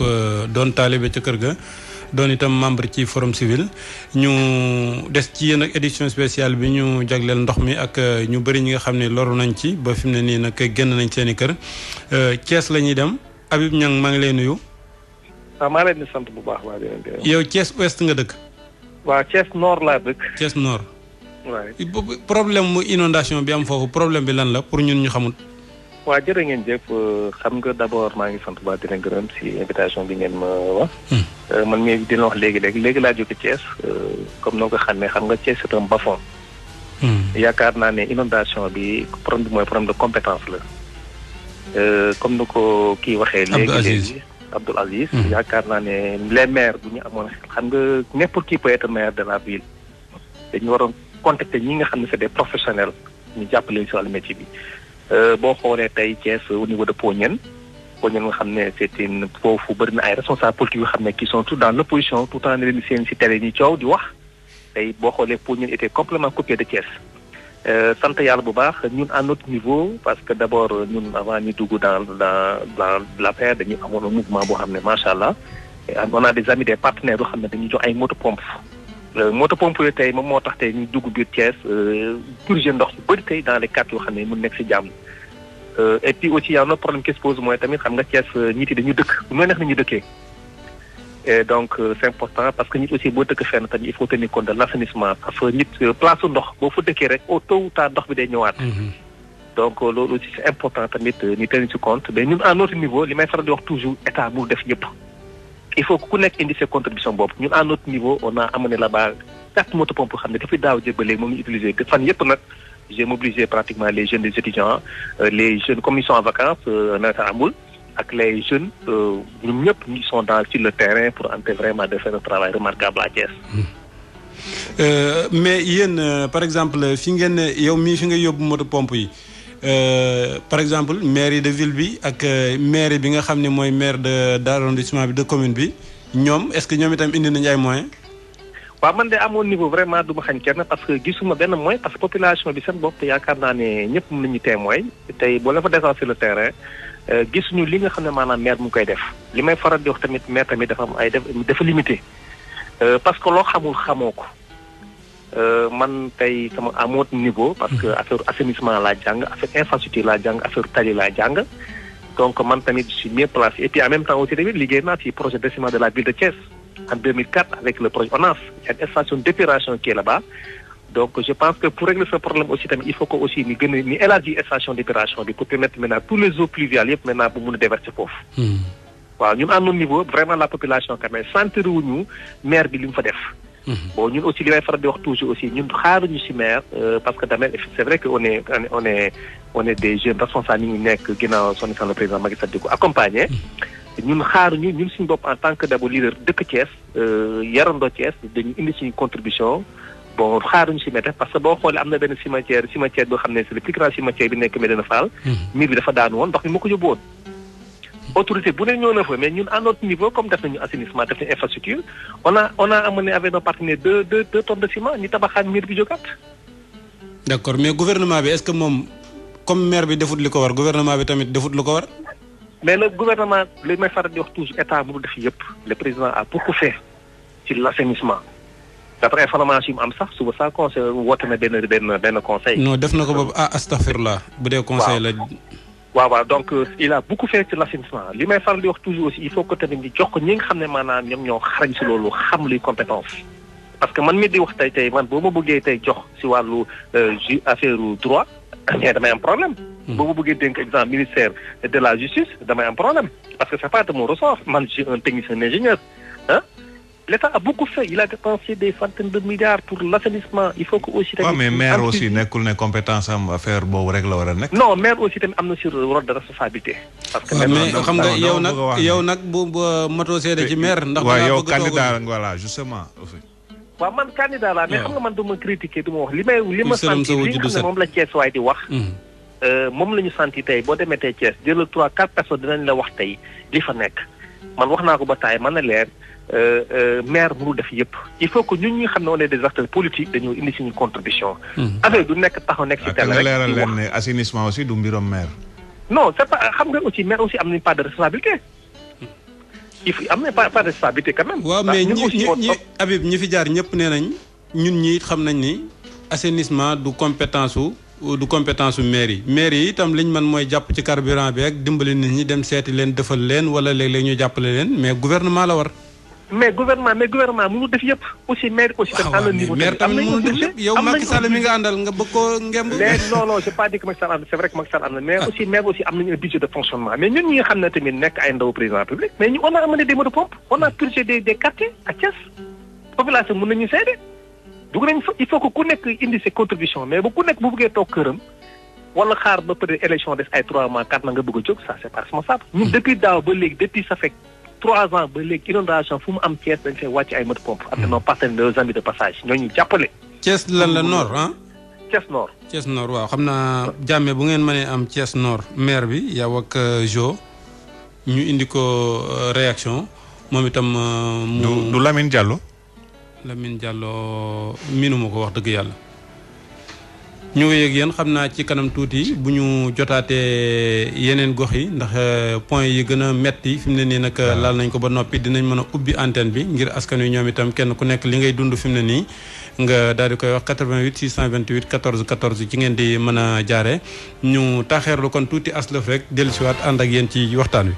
doon taalibe ca kër ga doon itam membre ci Forum Civil ñu des ci yéen ak édition spéciale bi ñu jagleel ndox mi ak ñu bëri ñi nga xam ne loru nañ ci ba fi mu ne nii nag génn nañ seen i kër Thiès la ñuy dem Habib Niang maa ngi lay nuyu. waaw maa leen di sant bu baax waa di leen gërëm. yow Thiès ouest nga dëkk. waaw Thiès nord laa dëkk. Thiès nord. waaye problème mu inondation bi am foofu problème bi lan la pour ñun ñu xamul. waa jërë ngeen jëf xam nga d'abord maa ngi sant bu baax di leen gërëm si invitation bi ngeen ma wax. man mii dina wax léegi laa jóge Thiès comme noo ko xamee xam nga Thiès c'est un bas-fond. yaakaar naa ne inondation bi problème bi mooy problème de compétence la. comme nu ko kii waxee. léegi Abdoul Aziz. yaakaar naa ne les maires bu ñu amoon xam nga n'importe qui peut être maire de la ville dañu waroon contacter ñi nga xam ne c'est des professionnels ñu jàppale si wàllu métier bi. boo xoolee tey Thiès au niveau de Pognane nga xam ne c'est une foofu bëri na ay responsables politiques yoo xam ne qui sont tous dans l'opposition tout en leen seen si télé ñi coow di wax tey boo xoolee Pognane était complètement copié de Thiès. sant yàlla bu baax ñun à notre niveau parce que d'abord ñun avant ñu dugg dans l'affaire dañu amoon un mouvement boo xam ne macha allah on a des amis des partenaires yoo xam ne dañuy jox ay moto-pompe moto-pompe yooyu tey moom moo tax tey ñu dugg biir Thiès purger ndox yu bëri tey dans les quartiers yoo xam ne mun nekk ci jàmm. et puis aussi y a un autre problème qui se pose mooy tamit xam nga Thiès nit yi dañu dëkk bu mu neex nañu dëkkee. et donc c'est important parce que nit aussi boo dëkk fenn tamit il faut tenir compte de l'assainissement parce que nit place su ndox boo fa dëkkee rek au tôt ou tard ndox bi day ñëwaat. donc loolu aussi c'est important tamit ñu tenir ci compte mais ñun à notre niveau li may faral di wax toujours état bu def yëpp. il faut que ku nekk indi ses contributions bopp ñun à notre niveau on a amené là-bas 4 motopompes xam ne depuis daaw jëbbalee moom ñu utilisé fan yëpp nag j'ai mobilisé pratiquement les jeunes des étudiants les jeunes comme ils sont en vacances naweta amul. ak les jeunes ñoom ñëpp ils sont sur le terrain pour ante vraiment de faire un travail remarquable à Thiès. mais yéen par exemple fi ngeen yow mii fi nga yóbbu moto pompe yi par exemple maire de ville bi ak maire bi nga xam ne mooy maire d'arrondissement bi de commune bi ñoom est-ce que ñoom itam indi nañu ay moyens. waaw man de à mon niveau vraiment du ma xañ kenn parce que gisuma benn moyen parce que population bi seen bopp yaakaar naa ne ñëpp mën nañu témoin tey boo la fa descendre sur le terrain. gisuñu li nga xam ne maanaam maire mu ngi koy def li may faral di wax tamit maire tamit dafa am ay dafa limité parce que loo xamul xamoo ko man tey sama à mon niveau parce que affaire assainissement laa jàng affaire infrastructure laa jàng affaire tali laa jàng donc man tamit je suis mieux placé et puis en même temps aussi tamit liggéey naa ci projet d'assainissement de la ville de Thiès en 2004 avec le projet ONAS. Il y a une station d'épuration qui est là-bas. Donc je pense que pour régler ce problème aussi tamit il faut que aussi ñu gën a ñu élargir station d'épuration bi pour permettre maintenant tous les eaux pluviales yëpp maintenant bu mun a déverser foofu. waaw ñun à notre niveau vraiment la population quand même sentir wuñu maire bi li mu fa def. bon ñun aussi li may faral di wax toujours aussi ñun xaaruñu ci maire parce que tamit c'est vrai que on est des jeunes responsables ñu nekk ginnaaw son excellence le président Macky Sall di ko accompagner. ñun xaaruñu ñun suñu bopp en tant que d'abord leader dëkk Thiès yarandoo Thiès dañu indi suñu contribution bon xaaruñu ci maire parce que boo xoolee am na benn cimetière boo xam ne c'est le plus grand cimetière bi nekk Médina Fall. miir bi dafa daanu woon ndox mi moo ko yóbbu woon. autorité bu ne ñëw na fa mais ñun à notre niveau comme def nañu assainissement def nañu infrastructure on a amené avec nos partenaires deux tonnes de ciment ñu tabaxaat miir bi jógaat. d'accord mais gouvernement bi est-ce que moom comme maire bi defut li ko war gouvernement bi tamit defut lu ko war. mais le gouvernement li may faral di wax toujours état mënul def yëpp le président a beaucoup fait ci l'assainissement d'après information yi mu am sax suba saa conseil woote na benn conseil. non def na ko boobu astaghfirullah bu dee conseil la. waaw donc il a beaucoup fait sur l'assainissement li may faral di wax toujours aussi il faut que tamit ñu jox ko ñi nga xam ne maanaam ñoom ñoo xarañ si loolu xam luy compétence parce que man mi di wax tey man boo ma bëggee tey jox si wàllu affaire droit mais damay am problème. boo ma bëggee dénk exemple ministère de la justice damay am problème parce que c'est pas de mon ressort man je suis un technicien ingénieur ah. L'État a beaucoup fait il a dépensé des centaines de milliards pour l'assainissement il faut que aussi. waaw mais maire aussi nekkul ne compétence am affaire boobu rek la war a nekk. non maire aussi tamit am na sur rôle de responsabilité. parce que mais xam nga yow nag bu matoo seede ci maire. ndax waaw yow candidat voilà justement. waaw man candidat la mais xam nga man du ma critiquer du ma wax li ma senti li nga xam ne moom la Thiès waay di wax. moom la ñu senti tey boo demee tey Thiès jël 3-4 personnes dinañ la wax tey li fa nekk man wax naa ko ba taay man na leer. maire mënul def yëpp il faut que ñun ñi xam ne on est des acteurs politiques dañoo indi suñu contribution. affaire du nekk taxaw nekk ci télé rek leeral leen ne assainissement aussi du mbirom maire. non c'est pas xam nga aussi maire aussi am nañu part de responsabilité. il faut am nañu part de responsabilité quand même. waaw mais ñi Habib ñi fi jaar ñëpp nee nañ ñun ñi xam nañ ni assainissement du compétence su maire yi itam liñ mën mooy jàpp ci carburant bi ak dimbali nit ñi dem seeti leen defal leen wala léeg-léeg ñu jàppale leen mais gouvernement la war. mais gouvernement mënul def yëpp aussi maire aussi tam am na niveau maire tamit mënul def yëpp yow Macky Sall mi nga àndal nga bëgg koo ngemb non j'ai pas dit que Macky Sall am c'est vrai que Macky Sall am na mais aussi maire aussi am nañu un budget de fonctionnement mais ñun ñi nga xam ne tamit nekk ay ndaw président public mais ñu on a amené des mots de pompe on a purgé des quartiers à Thiès population mën nañu seede dugg nañ fa il faut que ku nekk indi ses contributions mais bu ku nekk bu bëggee toog këram wala xaar ba peut-être élection des ay 3 mois 4 na nga bëgg a jóg ça c'est pas responsable ñun depuis daaw ba léegi depuis ça fait 3 ans ba léegi inondation fu mu am Thiès dañ fay wàcc ay moto pompe ak nos partenaires nos amis de passage ñooñu jàppale. Thiès lan la nord ah. Thiès nord. Thiès nord waaw xam naa jàmme bu ngeen mënee am Thiès nord maire bi yow ak Jo ñu indi ko réaction moom itam. du Lamine Diallo. Lamine Diallo miinuma ko wax dëgg yàlla. ñu ngi yëg yéen xam naa ci kanam tuuti bu ñu jotaatee yeneen gox yi ndax point yi gën a metti fi mu ne nii nag laal nañ ko ba noppi dinañ mën a ubbi antenne bi ngir askan wi ñoom itam kenn ku nekk li ngay dund fi mu ne nii nga daal di koy wax 88 628 14 14 ci ngeen di mën a jaaree ñu taaxeerlu kon tuuti aslëf rek dellusiwaat ànd ak yéen ci waxtaan wi.